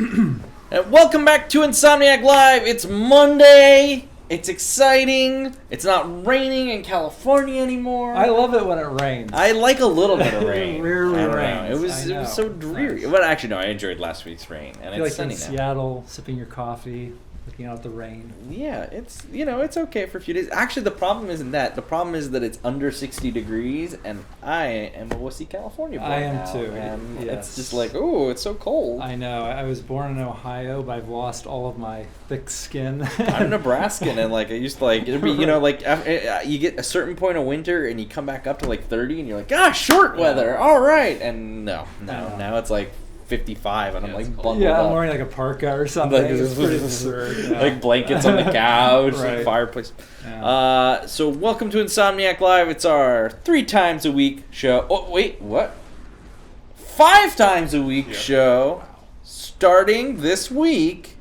And welcome back to Insomniac Live. It's Monday. It's exciting. It's not raining in California anymore. I love it when it rains. I like a little bit of rain. It rarely rains. It was so dreary. Nice. But actually, no, I enjoyed last week's rain, and it's sunny now. Seattle, sipping your coffee, looking out at the rain. Yeah, it's okay for a few days. Actually, the problem isn't that. The problem is that it's under 60 degrees, and I am a wussy California boy. I am now, too. And yes. It's just like, oh, it's so cold. I know. I was born in Ohio, but I've lost all of my thick skin. I'm Nebraskan, and like I used to it'd be like you get a certain point of winter, and you come back up to like 30, and you're like, short weather, all right. And now it's like 55, and I'm like bundled up. I'm wearing like a parka or something. Like, it's pretty absurd. Yeah. Like blankets on the couch, right. like fireplace. Yeah. So welcome to Insomniac Live. It's our 3 times a week show. Oh wait, what? 5 times a week show, starting this week.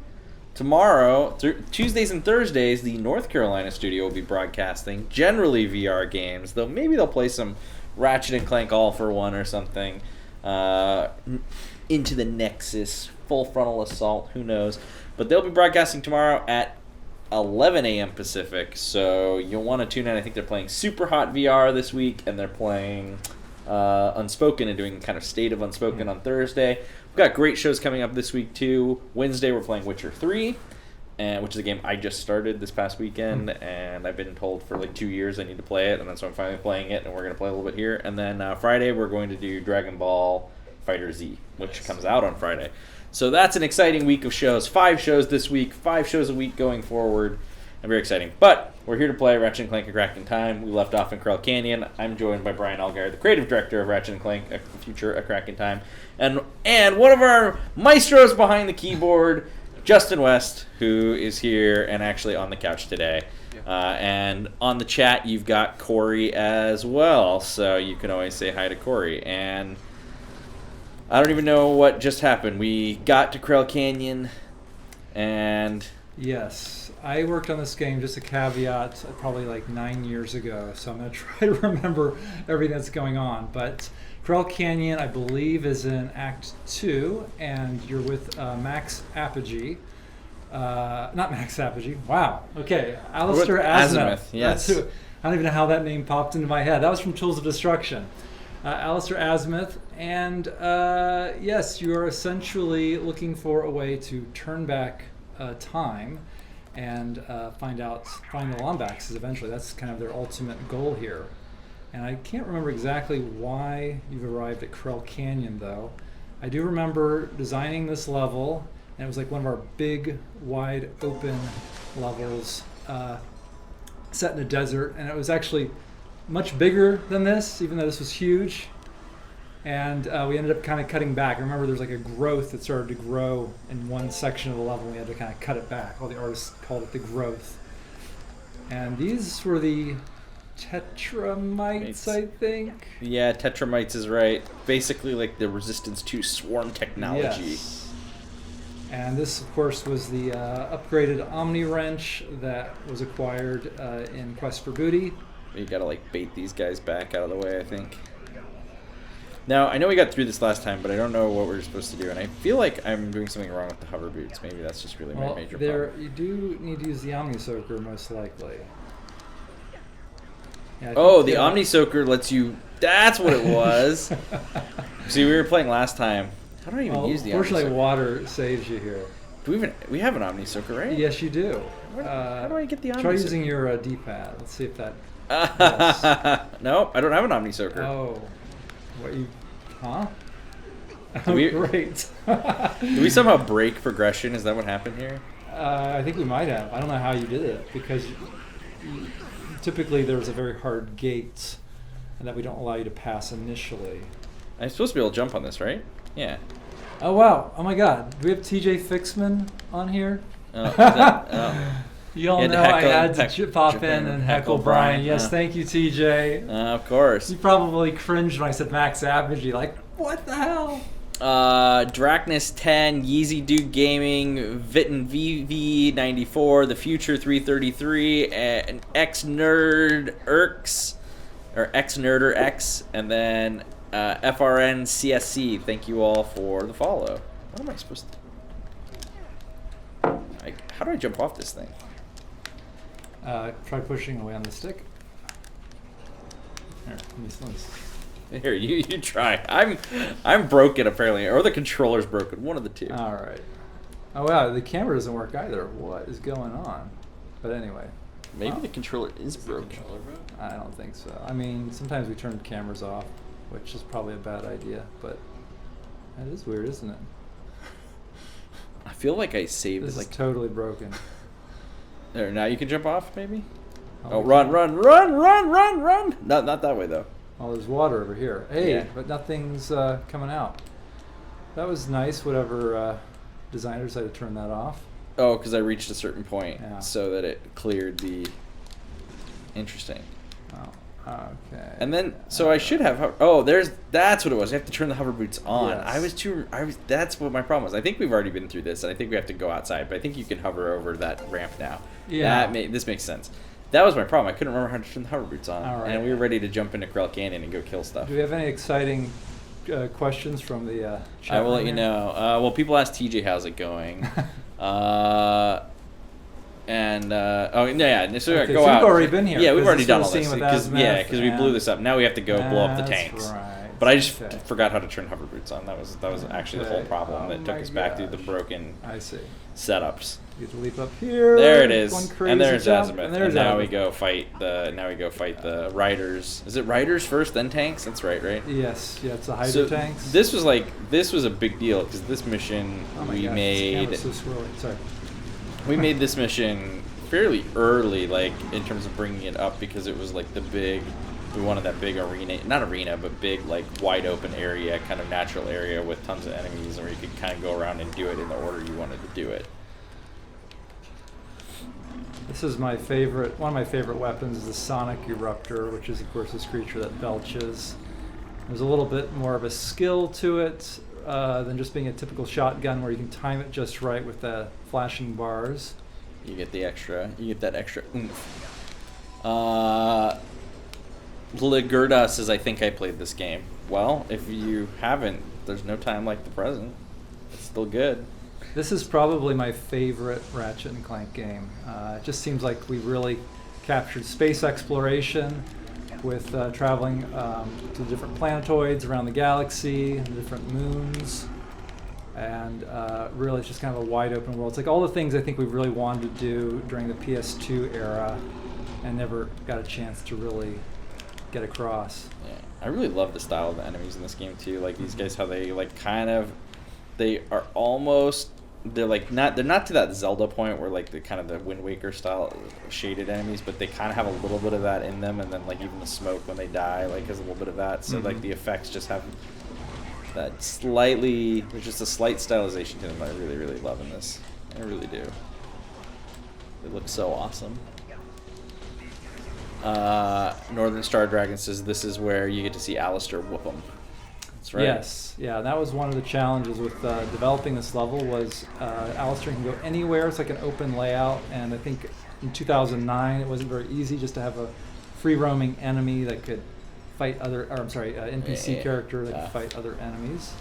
Tomorrow, Tuesdays and Thursdays, the North Carolina studio will be broadcasting generally VR games, though maybe they'll play some Ratchet Clank All for One or something. Into the Nexus, Full Frontal Assault, who knows. But they'll be broadcasting tomorrow at 11 a.m. Pacific, so you'll want to tune in. I think they're playing Super Hot VR this week, and they're playing Unspoken and doing kind of State of Unspoken on Thursday. We've got great shows coming up this week, too. Wednesday, we're playing Witcher 3, which is a game I just started this past weekend, and I've been told for like 2 years I need to play it, and so I'm finally playing it, and we're going to play a little bit here. And then Friday, we're going to do Dragon Ball Fighter Z, which comes out on Friday. So that's an exciting week of shows. 5 shows this week, 5 shows a week going forward, and very exciting. But we're here to play Ratchet Clank A Crack in Time. We left off in Krell Canyon. I'm joined by Brian Allgeier, the creative director of Ratchet Clank, A Future A Crack in Time, and one of our maestros behind the keyboard, Justin West, who is here and actually on the couch today. And on the chat, you've got Corey as well, so you can always say hi to Corey. And I don't even know what just happened. We got to Krell Canyon, and yes, I worked on this game, just a caveat, probably like 9 years ago, so I'm going to try to remember everything that's going on. But Krell Canyon, I believe, is in Act 2, and you're with Max Apogee. Not Max Apogee, wow. Okay, Alistair Azimuth. Yes. That's who, I don't even know how that name popped into my head. That was from Tools of Destruction. Alistair Azimuth, and yes, you are essentially looking for a way to turn back time and find the Lombaxes eventually. That's kind of their ultimate goal here. And I can't remember exactly why you've arrived at Krell Canyon, though. I do remember designing this level, and it was like one of our big, wide open levels set in a desert, and it was actually much bigger than this, even though this was huge. And we ended up kind of cutting back. I remember there was like a growth that started to grow in one section of the level, and we had to kind of cut it back. All the artists called it the growth. And these were the Tetramites, I think. Yeah, Tetramites is right. Basically like the resistance to swarm technology. Yes. And this, of course, was the upgraded Omni Wrench that was acquired in Quest for Booty. You gotta like bait these guys back out of the way, I think. Now, I know we got through this last time, but I don't know what we're supposed to do, and I feel like I'm doing something wrong with the hover boots. Maybe that's just really my major problem. You do need to use the Omni Soaker, most likely. Yeah, the Omni Soaker lets you... That's what it was! See, we were playing last time. How do I even use the Omni Soaker? Fortunately, water saves you here. We have an Omni Soaker, right? Yes, you do. How do I get the Omni Soaker? Try using your D-pad. Let's see if that... Yes. No, I don't have an Omni Soaker. Oh. What you... Huh? Great. Did we somehow break progression? Is that what happened here? I think we might have. I don't know how you did it, because typically there's a very hard gate and that we don't allow you to pass initially. I'm supposed to be able to jump on this, right? Yeah. Oh, wow. Oh, my God. Do we have TJ Fixman on here? You all know I had to pop in and heckle Brian. Yes, thank you, TJ. Of course. You probably cringed when I said Max Apogee. Like, what the hell? Drachnus 10, Yeezy Dude Gaming, Vitten VV94, The Future 333, and X-Nerd Erx, or X-Nerder X, and then FRN CSC. Thank you all for the follow. What am I supposed to... How do I jump off this thing? Try pushing away on the stick. Here, let me Here, you try. I'm broken apparently, or the controller's broken. One of the two. All right. Oh wow, the camera doesn't work either. What is going on? But anyway. Maybe the controller is broken. I don't think so. I mean, sometimes we turn cameras off, which is probably a bad idea, but that is weird, isn't it? I feel like I saved This it. is totally broken. There, now you can jump off, maybe? Oh, Oh, run! Not that way, though. Oh, there's water over here. Hey, Yeah. but nothing's coming out. That was nice, whatever designer decided to turn that off. Oh, because I reached a certain point, Yeah. so that it cleared the... Interesting. Oh, okay. And then, so I should have... that's what it was. You have to turn the hover boots on. Yes. That's what my problem was. I think we've already been through this, and I think we have to go outside, but I think you can hover over that ramp now. Yeah. This makes sense. That was my problem. I couldn't remember how to turn the hover boots on. All right. And we were ready to jump into Krell Canyon and go kill stuff. Do we have any exciting questions from the chat I will room let you here? know. Well, people asked TJ, how's it going? So Okay, go so out. we've already been here, Yeah, we've 'cause already this done was all the this. scene with Because we blew Azimuth this up. Now we have to go blow up the That's tanks. right. But I just Okay. forgot how to turn hover boots on. That was actually the whole Okay. problem Oh that took my us back through the gosh. broken I see. setups. You have to leap up here. There it one is, crazy and there's jump, Azimuth. and there's now we Azimuth. go fight the riders. Is it riders first, then tanks? That's right? Yes, yeah, it's the hydro tanks. This was a big deal because this mission Oh my we gosh, this made. camera's so swirly. Sorry. We made this mission fairly early, like in terms of bringing it up, because it was like we wanted that big but big, like wide open area, kind of natural area with tons of enemies, and where you could kind of go around and do it in the order you wanted to do it. This is my favorite. One of my favorite weapons is the Sonic Eruptor, which is of course this creature that belches. There's a little bit more of a skill to it than just being a typical shotgun, where you can time it just right with the flashing bars. You get that extra oomph. Ligurda says, I think I played this game. Well, if you haven't, there's no time like the present. It's still good. This is probably my favorite Ratchet and Clank game. It just seems like we really captured space exploration with traveling to different planetoids around the galaxy, and different moons, and really it's just kind of a wide open world. It's like all the things I think we really wanted to do during the PS2 era and never got a chance to really get across. Yeah, I really love the style of the enemies in this game too. Like these guys, how they they are almost, they're not to that Zelda point where like the kind of the Wind Waker style shaded enemies, but they kind of have a little bit of that in them, and then like even the smoke when they die like has a little bit of that. So like the effects just have that slightly, there's just a slight stylization to them that I really, really love in this. I really do. They look so awesome. Northern Star Dragon says this is where you get to see Alistair whoop them. That's right. Yes, yeah, that was one of the challenges with developing this level was Alistair can go anywhere. It's like an open layout, and I think in 2009 it wasn't very easy just to have a free roaming enemy that could fight NPC character that could fight other enemies.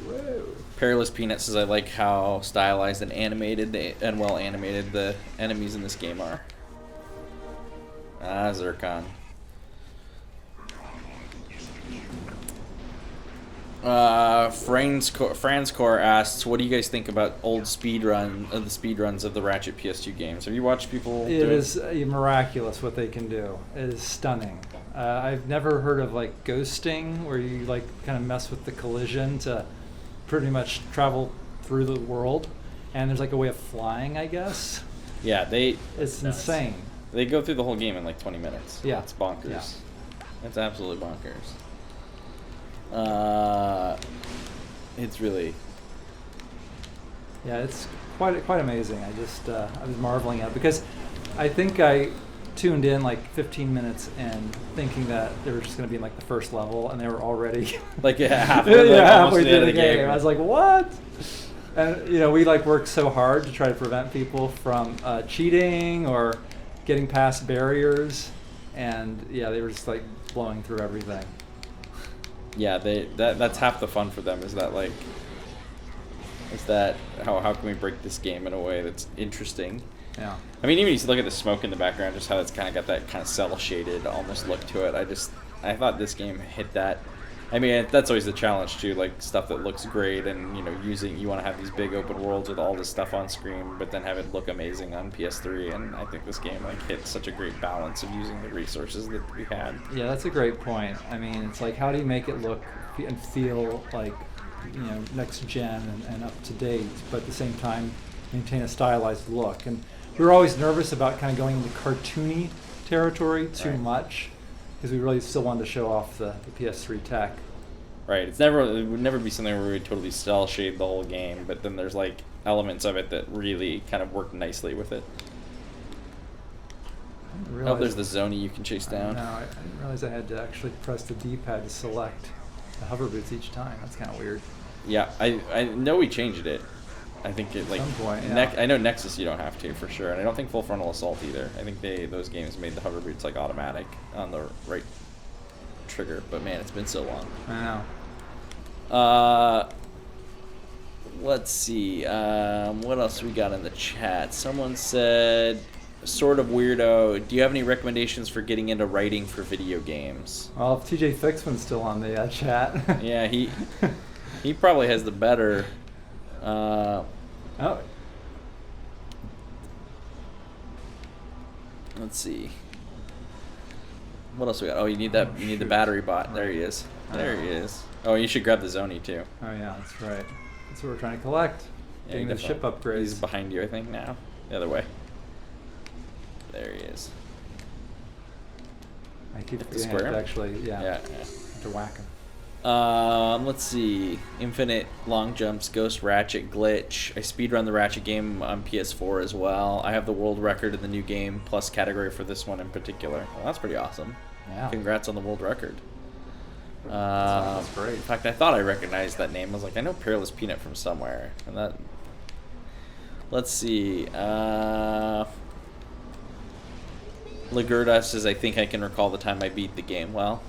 Whoa. Perilous Peanut says I like how stylized and animated and well animated the enemies in this game are. Zircon. Franzcore asks, what do you guys think about the speedruns of the Ratchet PS2 games? Have you watched people do It is miraculous what they can do. It is stunning. I've never heard of like ghosting, where you like kind of mess with the collision to pretty much travel through the world, and there's like a way of flying, I guess. Yeah, It's insane. They go through the whole game in like 20 minutes. Yeah. It's bonkers. Yeah. It's absolutely bonkers. It's really... Yeah, it's quite amazing. I was marveling at it because I think I tuned in like 15 minutes in thinking that they were just going to be in like the first level, and they were already like halfway through the game. I was like, what? And we like worked so hard to try to prevent people from cheating or getting past barriers, and yeah, they were just like blowing through everything. Yeah, that's half the fun for them, is that like Is that how can we break this game in a way that's interesting? Yeah. I mean, even if you look at the smoke in the background, just how it's kind of got that kind of cell shaded almost look to it. I thought this game hit that. I mean, that's always the challenge too, like stuff that looks great, and you want to have these big open worlds with all this stuff on screen, but then have it look amazing on PS3. And I think this game like hit such a great balance of using the resources that we had. Yeah, that's a great point. I mean, it's like, how do you make it look and feel like, next gen and up to date, but at the same time maintain a stylized look? And we were always nervous about kind of going into cartoony territory too much, because we really still wanted to show off the PS3 tech. Right. It would never be something where we would totally cell shade the whole game, but then there's like elements of it that really kind of work nicely with it. Oh, there's the Zoni you can chase down. No, I didn't realize I had to actually press the D-pad to select the hover boots each time. That's kind of weird. Yeah, I know we changed it. I think it like at some point, yeah. I know Nexus you don't have to for sure, and I don't think Full Frontal Assault either. I think those games made the hover boots like automatic on the right trigger. But man, it's been so long. I know. Let's see. What else we got in the chat? Someone said, sort of weirdo, do you have any recommendations for getting into writing for video games? Well, if TJ Fixman's still on the chat. Yeah, he probably has the better. Let's see. What else we got? Oh, you need the battery bot. There he is. There he is. Oh, you should grab the Zoni too. Oh yeah, that's right. That's what we're trying to collect. Yeah, Getting the ship upgrades. He's behind you, I think, now. The other way. There he is. I keep the square. Actually, yeah. Yeah. To whack him. Let's see. Infinite long jumps, Ghost Ratchet glitch. I speedrun the Ratchet game on PS4 as well. I have the world record in the new game plus category for this one in particular. Well, that's pretty awesome. Yeah. Congrats on the world record. That's great. In fact, I thought I recognized that name. I was like, I know Peerless Peanut from somewhere. And that. Let's see. Lagurda says, I think I can recall the time I beat the game. Well,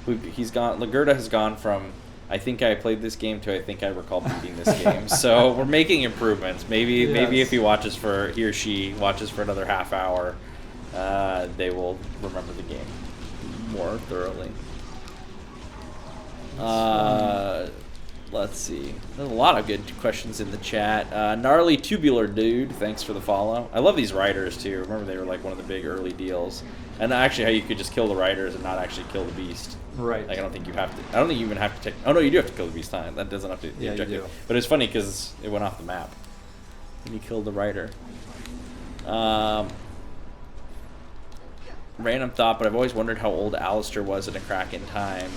Lagurda has gone from I think I played this game to I think I recall beating this game. So we're making improvements. Maybe if he or she watches for another half hour, they will remember the game more thoroughly. Let's see. There's a lot of good questions in the chat. Gnarly Tubular Dude, thanks for the follow. I love these riders too. Remember they were like one of the big early deals. And actually how you could just kill the riders and not actually kill the beast. Right. Like I don't think you even have to take. Oh no, you do have to kill the beast time. That doesn't have to be the objective. You do. But it's funny because it went off the map when you killed the rider. Random thought, but I've always wondered how old Alistair was in A Crack in Time.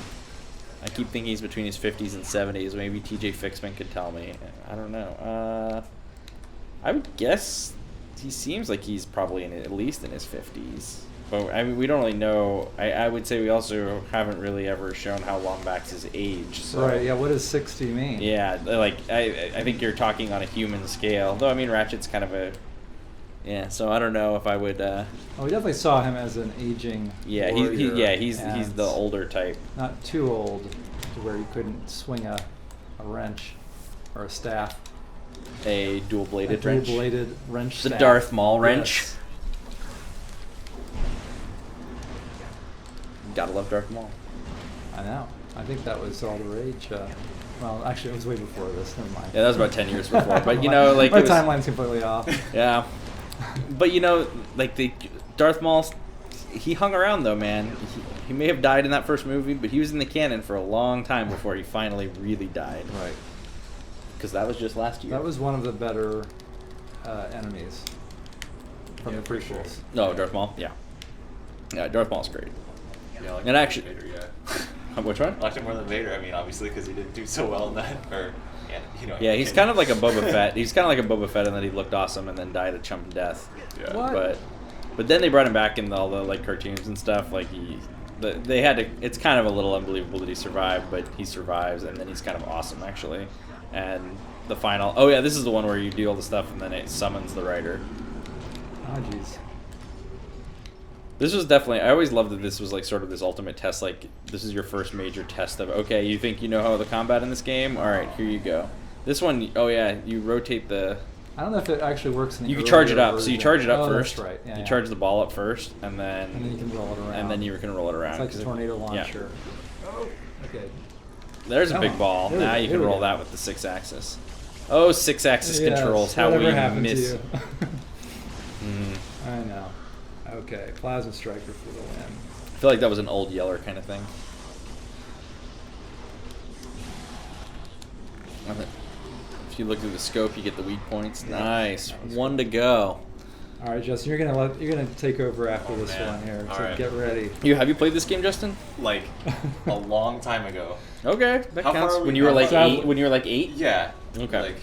I keep thinking he's between his 50s and 70s. Maybe TJ Fixman could tell me. I don't know. I would guess he seems like he's probably at least in his 50s. But I mean, we don't really know. I would say we also haven't really ever shown how Lombax's his age. So. Right. Yeah. What does 60 mean? Yeah. Like I think you're talking on a human scale. Though I mean, Ratchet's kind of a. Yeah. So I don't know if I would. Oh, we definitely saw him as an aging. Yeah. He's the older type. Not too old to where you couldn't swing a wrench or a staff. A dual-bladed wrench. Dual-bladed wrench. The staff. Darth Maul wrench. Yes. Gotta love Darth Maul. I know. I think that was all the rage. Well, actually, it was way before this. Never mind. Yeah, that was about 10 years before. But you know, like my timeline's completely off. Yeah, but you know, like the Darth Maul, he hung around though, man. He may have died in that first movie, but he was in the canon for a long time before he finally really died. Right. Because that was just last year. That was one of the better enemies from the prequels. Sure. No, Darth Maul. Yeah. Yeah, Darth Maul's great. Yeah, like And actually, Vader, yeah. Which one? I liked him more than Vader. I mean, obviously, because he didn't do so well in that. Or, yeah, you know. Yeah, he's kind of like a Boba Fett. He's kind of like a Boba Fett in that he looked awesome and then died a chump death. Yeah. What? But then they brought him back in all the like cartoons and stuff. Like they had to. It's kind of a little unbelievable that he survived, but he survives, and then he's kind of awesome actually. And the final. Oh yeah, this is the one where you do all the stuff and then it summons the rider. Oh jeez. This was definitely. I always loved that this was like sort of this ultimate test. Like this is your first major test of okay, you think you know how the combat in this game? All right, here you go. This one, oh yeah, you rotate the. I don't know if it actually works in the You can charge it earlier up. So you version. charge it up Oh, first. That's right. Yeah, you yeah. charge the ball up first, and then you can roll it around. And then you can roll it around. It's like a tornado Yeah. launcher. Oh, okay. There's a Come big on. ball. There we Now go, you there can we roll go. that with the 6-axis. Oh, 6-axis Yes, controls. How whatever we happened miss. to you. Mm. I know. Okay, Plasma Striker for the win. I feel like that was an old Yeller kind of thing. If you look through the scope, you get the weak points. Yeah, Nice. that was One to go. All right, Justin, you're gonna take over after Oh, this man. one here. All So right. get ready. Have you played this game, Justin? Like a long time ago. Okay, that How far counts. are we- When you were how like far- 8. When you were like 8. Yeah. Okay. Like,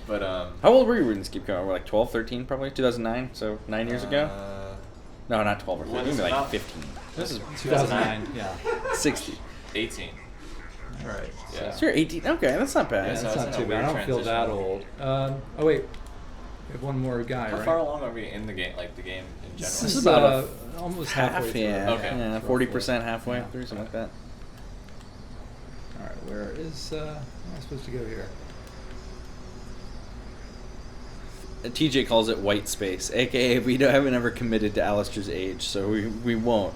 but How old were you when this game came out? We're like 12, 13 probably? 2009, so 9 years ago? No, not 12 or 13. when Maybe is it like about? 15. This is 2009. Yeah. 60. 18. All right. Yeah. So you're 18. Okay, that's not bad. Yeah, That's so it's not in a too bad. I weird don't feel that transition. old. Oh wait, we have one more guy, How right? far along are we in the game? Like the game in This general? is is about almost half, halfway through. yeah. Okay. Yeah, Roughly. 40% halfway Yeah. through, something like that. All right, where is? Where am I supposed to go here? TJ calls it white space, aka haven't ever committed to Alistair's age, so we won't.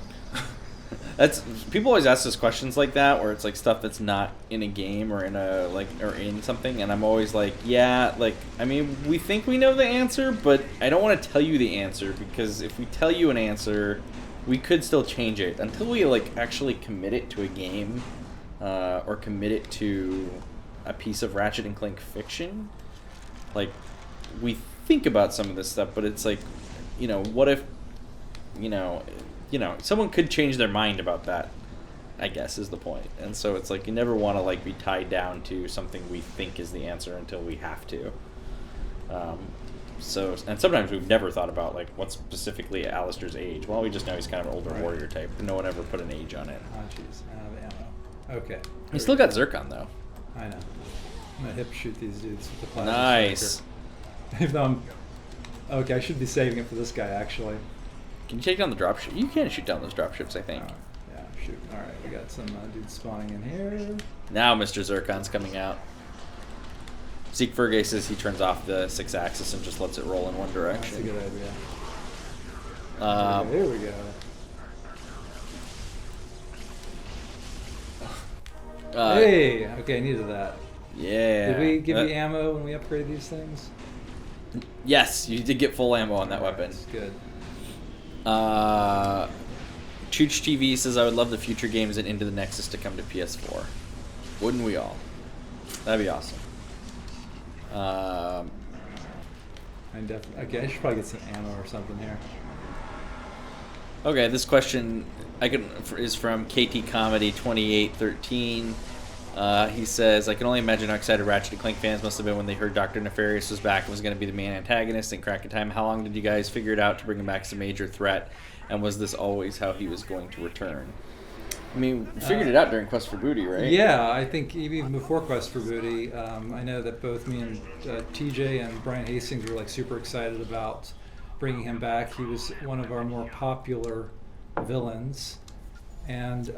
That's people always ask us questions like that, where it's like stuff that's not in a game or in a or in something, and I'm always like, yeah, like I mean, we think we know the answer, but I don't want to tell you the answer because if we tell you an answer, we could still change it until we like actually commit it to a game, or commit it to a piece of Ratchet and Clank fiction. Like we think about some of this stuff, but it's like, what if, someone could change their mind about that, I guess is the point. And so it's like you never want to like be tied down to something we think is the answer until we have to. And sometimes we've never thought about like what's specifically Alistair's age. Well, we just know he's kind of an older Right. warrior type. No one ever put an age on it. Oh jeez, out of ammo. Okay. He still got Zircon though. I know. I'm gonna hip shoot these dudes with the plasma Nice. striker. Even though okay, I should be saving it for this guy actually. Can you take down the dropship? You can shoot down those dropships, I think. Oh, yeah, shoot. All right, we got some dudes spawning in here. Now Mr. Zircon's coming out. Zeke Fergay says he turns off the 6-axis and just lets it roll in one That's a direction. good idea. Um, There we go. Hey, okay, I needed that. Yeah. Did we give That- you ammo when we upgrade these things? Yes, you did get full ammo on that weapon. That's good. Chooch TV says, I would love the future games and Into the Nexus to come to PS4. Wouldn't we all? That'd be awesome. Okay, I should probably get some ammo or something here. Okay, this question is from KT Comedy 2813. He says, I can only imagine how excited Ratchet and Clank fans must have been when they heard Dr. Nefarious was back and was going to be the main antagonist in Crack in Time. How long did you guys figure it out to bring him back as a major threat? And was this always how he was going to return? I mean, we figured it out during Quest for Booty, right? Yeah, I think even before Quest for Booty, I know that both me and TJ and Brian Hastings were like super excited about bringing him back. He was one of our more popular villains, and these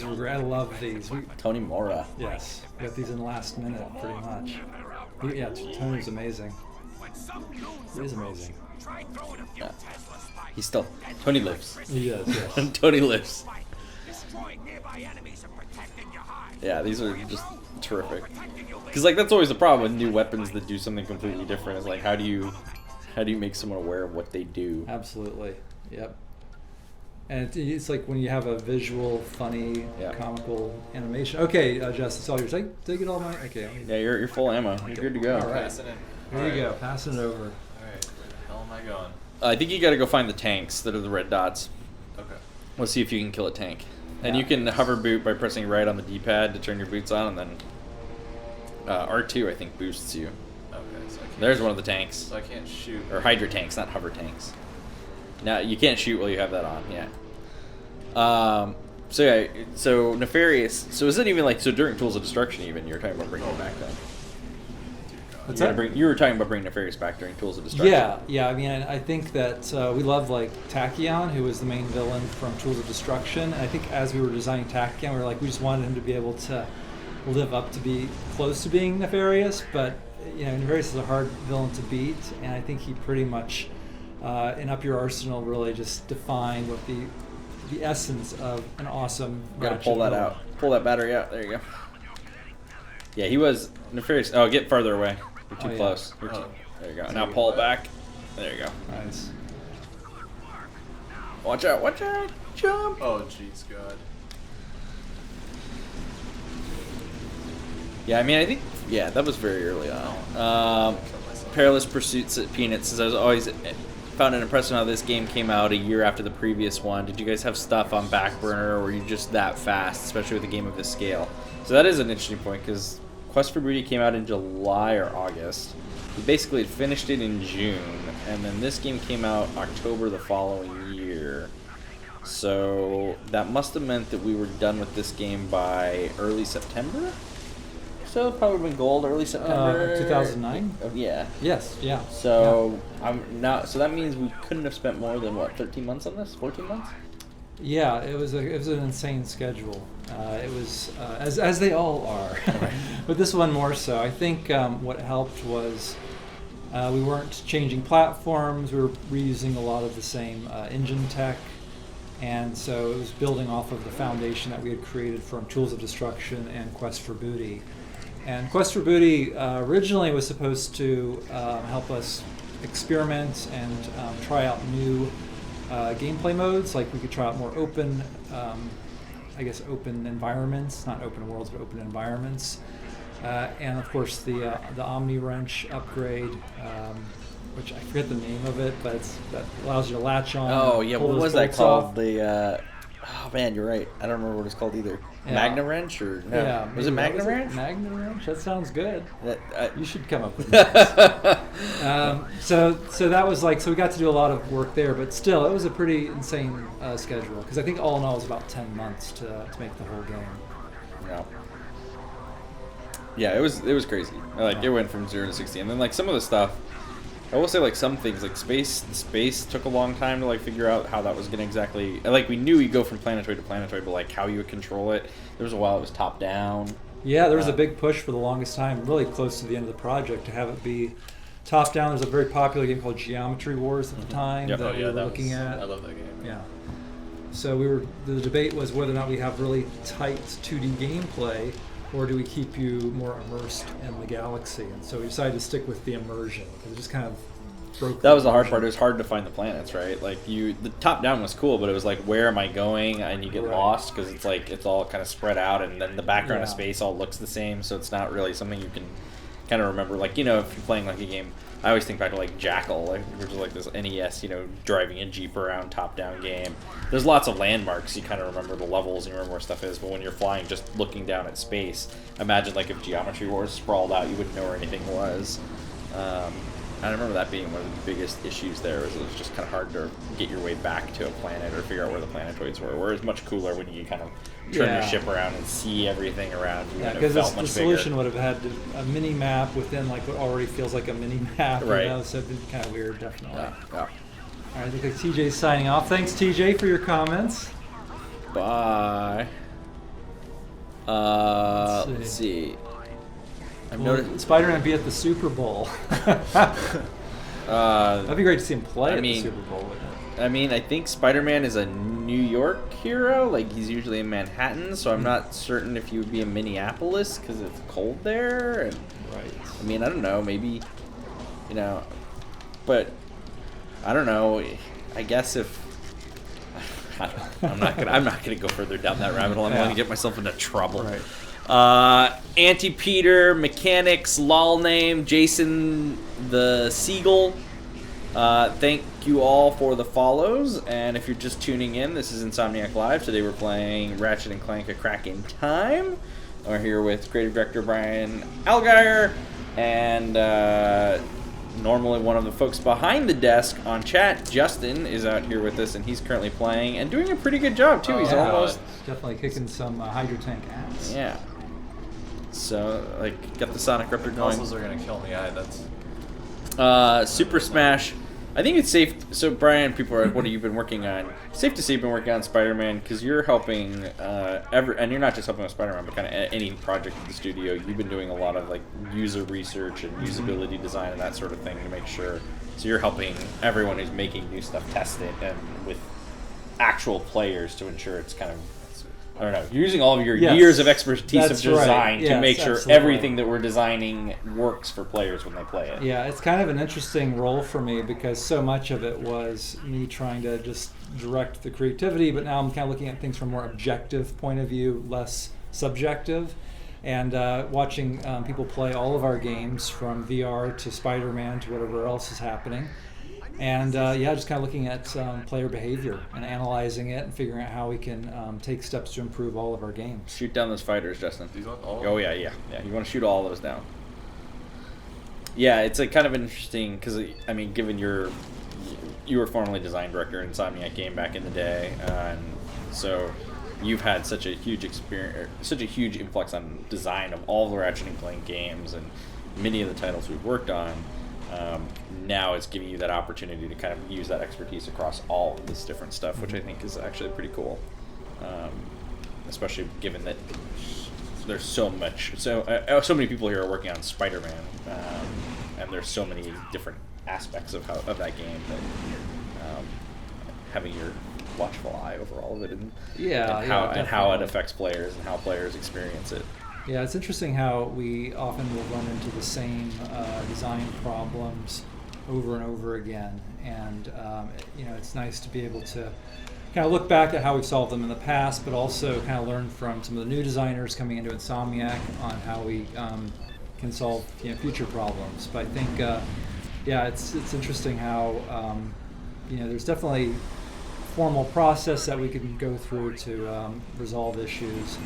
were great. I love these. Tony Mora. Yes, we got these in the last minute, pretty much. Yeah, Tony's amazing. He is amazing. Yeah. He's still... Tony lives. He is, yes. Tony lives. Yeah, these are just terrific. Because like that's always the problem with new weapons that do something completely different. Is like how do you make someone aware of what they do? Absolutely. Yep. And it's like when you have a visual, funny, Yeah. comical animation. Okay, Justice, all yours. Take it all my. Okay. Yeah, you're full ammo. You're good to go. All right. Passing in. Here you go. Passing it over. Alright, where the hell am I going? I think you got to go find the tanks that are the red dots. Okay. Let's see if you can kill a tank. And Yeah. you can hover boot by pressing right on the D-pad to turn your boots on, and then R2 I think boosts you. Okay, so I can't. There's one of the tanks. So I can't shoot. Or Hydra tanks, not hover tanks. Now you can't shoot while you have that on. Yeah. So Nefarious. So is it even like during Tools of Destruction? Even you were talking about bringing it back then. What's You that? were talking about bringing Nefarious back during Tools of Destruction. Yeah. I mean, I think that we love like Tachyon, who was the main villain from Tools of Destruction. And I think as we were designing Tachyon, we were like, we just wanted him to be able to live up to be close to being nefarious, but Nefarious is a hard villain to beat, and I think he pretty much in Up Your Arsenal really just defined what the essence of an awesome. Gotta pull that out. Pull that battery out. There you go. Yeah, he was nefarious. Oh, get further away. You're too close. There you go. Now pull it back. There you go. Nice. Watch out! Watch out! Jump! Oh, jeez, God. Yeah, I mean, I think that was very early on. Perilous Pursuits at Peanuts says, I was always found it impressive how this game came out a year after the previous one. Did you guys have stuff on back burner, or were you just that fast, especially with a game of this scale? So that is an interesting point, because Quest for Booty came out in July or August. We basically had finished it in June, and then this game came out October the following year. So that must have meant that we were done with this game by early September? So probably been gold early September. 2009. Yeah. Yes. Yeah. So I'm not. So that means we couldn't have spent more than 13 months on this? 14 months? Yeah, it was an insane schedule. It was as they all are, but this one more so. I think what helped was we weren't changing platforms. We were reusing a lot of the same engine tech, and so it was building off of the foundation that we had created from Tools of Destruction and Quest for Booty. And Quest for Booty originally was supposed to help us experiment and try out new gameplay modes. Like we could try out more open, open environments, not open worlds, but open environments. And of course the Omni Wrench upgrade, which I forget the name of it, but that allows you to latch on. Oh yeah, what was that called? Off. Oh man, you're right. I don't remember what it's called either. Yeah. Magna Wrench or no? Yeah, was it Magna Wrench? Magna Wrench. That sounds good. You should come up with so that was so we got to do a lot of work there, but still it was a pretty insane schedule, because I think all in all it was about 10 months to make the whole game. Yeah. Yeah, it was crazy. It went from 0 to 60, and then some of the stuff. I will say some things space took a long time to figure out how that was gonna exactly. We knew you'd go from planetoid to planetoid, but how you would control it. There was a while it was top down. Yeah, there was a big push for the longest time, really close to the end of the project, to have it be top down. There's a very popular game called Geometry Wars at the time that we were looking at. I love that game. Yeah. So the debate was whether or not we have really tight 2D gameplay, or do we keep you more immersed in the galaxy? And so we decided to stick with the immersion, because it just kind of broke. That was the hard part. It was hard to find the planets, right? The top down was cool, but it was where am I going? And you get lost because it's all kind of spread out, and then the background of space all looks the same, so it's not really something you can kind of remember. If you're playing a game, I always think back to Jackal, which is this NES, driving a Jeep around top down game. There's lots of landmarks. You kind of remember the levels and you remember where stuff is, but when you're flying, just looking down at space, imagine if Geometry Wars sprawled out, you wouldn't know where anything was. I remember that being one of the biggest issues there. It was just kind of hard to get your way back to a planet or figure out where the planetoids were. Where it's much cooler when you kind of turn your ship around and see everything around you. Yeah, because the solution would have had a mini map within what already feels like a mini map. Right. So it'd be kind of weird, definitely. Yeah. All right, I think TJ's signing off. Thanks, TJ, for your comments. Bye. Let's see. Spider-Man be at the Super Bowl. That'd be great to see him play at the Super Bowl. I think Spider-Man is a New York hero. He's usually in Manhattan, so I'm not certain if he would be in Minneapolis because it's cold there. And, right. I don't know. Maybe, but I don't know. I guess if I'm not gonna go further down that rabbit hole. I'm going to get myself into trouble. Right. Auntie Peter, Mechanics, Lol Name, Jason the Seagull. Thank you all for the follows, and if you're just tuning in, this is Insomniac Live. Today we're playing Ratchet Clank A Crack in Time. We're here with creative director Brian Allgeier, and normally one of the folks behind the desk on chat, Justin, is out here with us, and he's currently playing and doing a pretty good job too. He's almost definitely kicking some Hydro Tank ass. Yeah. So, got the Sonic Raptor going. Muscles are gonna kill me. That's Super Smash I think it's safe. So, Brian, people are like, what have you been working on? Safe to say you've been working on Spider-Man because you're helping, and you're not just helping with Spider-Man, but kind of any project in the studio. You've been doing a lot of like user research and usability design and that sort of thing to make sure. So you're helping everyone who's making new stuff test it and with actual players to ensure it's kind of, I don't know, you're using all of your years of expertise That's of design right. to Yes, make sure absolutely. everything that we're designing works for players when they play it. Yeah, it's kind of an interesting role for me because so much of it was me trying to just direct the creativity, but now I'm kind of looking at things from a more objective point of view, less subjective, and watching people play all of our games from VR to Spider-Man to whatever else is happening. And just kind of looking at player behavior and analyzing it and figuring out how we can take steps to improve all of our games. Shoot down those fighters, Justin. These ones? All? Oh yeah. You want to shoot all those down. Yeah, it's a kind of interesting because I mean, given you were formerly design director in Insomniac game back in the day, and so you've had such a huge experience, such a huge influx on design of all the Ratchet and Clank games and many of the titles we've worked on. Now it's giving you that opportunity to kind of use that expertise across all of this different stuff, which I think is actually pretty cool. Especially given that there's so many people here are working on Spider-Man, and there's so many different aspects of that game that having your watchful eye over all of it and how it affects players and how players experience it. Yeah, it's interesting how we often will run into the same design problems over and over again, and it's nice to be able to kind of look back at how we've solved them in the past, but also kind of learn from some of the new designers coming into Insomniac on how we can solve future problems. But I think it's interesting how there's definitely formal process that we can go through to resolve issues.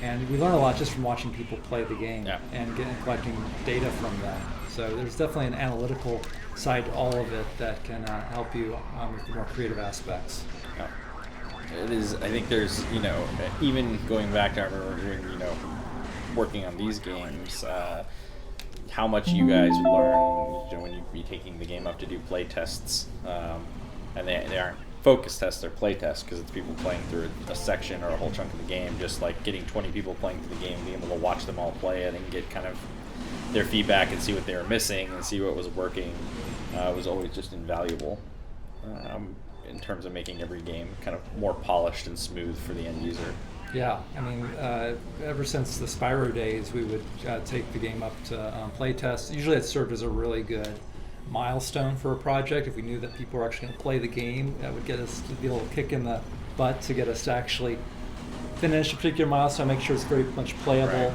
And we learn a lot just from watching people play the game and collecting data from them. So there's definitely an analytical side to all of it that can help you with the more creative aspects. Yeah. It is. I think there's, even going back to I remember doing, working on these games, how much you guys learn, when you'd be taking the game up to do play tests, and they aren't focus tests or play tests because it's people playing through a section or a whole chunk of the game, just like getting 20 people playing through the game, being able to watch them all play it and get kind of their feedback and see what they were missing and see what was working was always just invaluable in terms of making every game kind of more polished and smooth for the end user. Yeah, I mean, ever since the Spyro days, we would take the game up to play tests. Usually it served as a really good milestone for a project. If we knew that people were actually going to play the game, that would get us to be a little kick in the butt to get us to actually finish a particular milestone, make sure it's very much playable,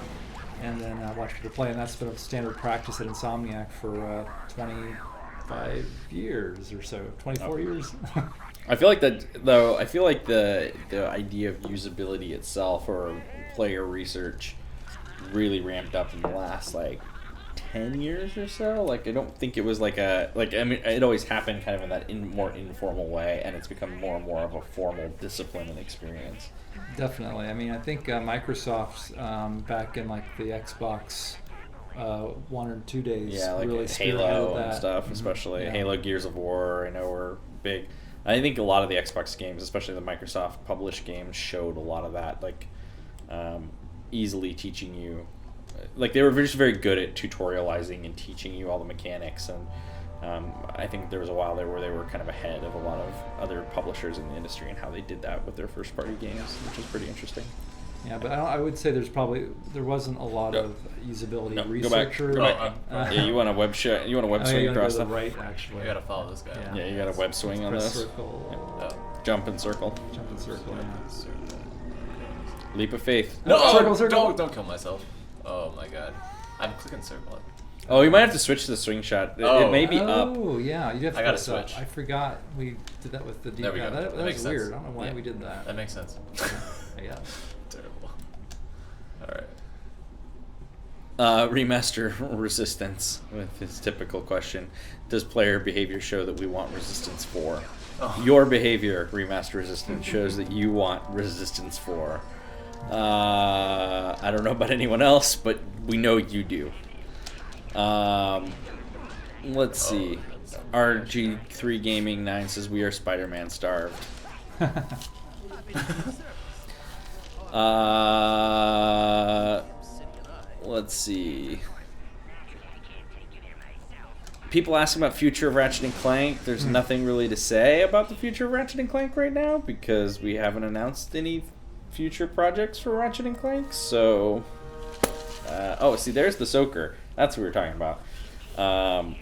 and then watch people play. And that's been a standard practice at Insomniac for 25 years or so, 24 years. I feel like that, though. I feel like the idea of usability itself or player research really ramped up in the last 10 years or so. I don't think it was it always happened kind of in that more informal way, and it's become more and more of a formal discipline and experience. Definitely. I mean, I think Microsoft back in the Xbox 1 or 2 days, really Halo that. and stuff, especially Halo, Gears of War. I know were big. I think a lot of the Xbox games, especially the Microsoft published games, showed a lot of that, easily teaching you. They were just very good at tutorializing and teaching you all the mechanics, and I think there was a while there where they were kind of ahead of a lot of other publishers in the industry and how they did that with their first-party games, which was pretty interesting. Yeah, but I would say there wasn't a lot of usability researchers. Go back. You want a web you want a web swing across the right, actually. You gotta follow this guy. Yeah, you got a web swing on press this. Circle. Yep. Jump and circle. Jump and circle. Leap of faith. No, circle. Don't kill myself. Oh my god, I'm clicking circle. Oh, you might have to switch to the swing shot. It may be up. Oh, yeah, you have to gotta press up. switch. I forgot we did that with the D-pad. There we go. That That was makes weird. sense. I don't know why we did that. That makes sense. Yeah. Terrible. All right. Remaster resistance with his typical question. Does player behavior show that we want resistance for? Oh. Your behavior, remaster resistance, shows that you want resistance for. I don't know about anyone else, but we know you do. Let's see. RG3 Gaming 9 says we are Spider-Man starved. Let's see. People asking about future of Ratchet and Clank. There's nothing really to say about the future of Ratchet and Clank right now because we haven't announced any future projects for Ratchet and Clank. So, see, there's the soaker. That's what we were talking about. The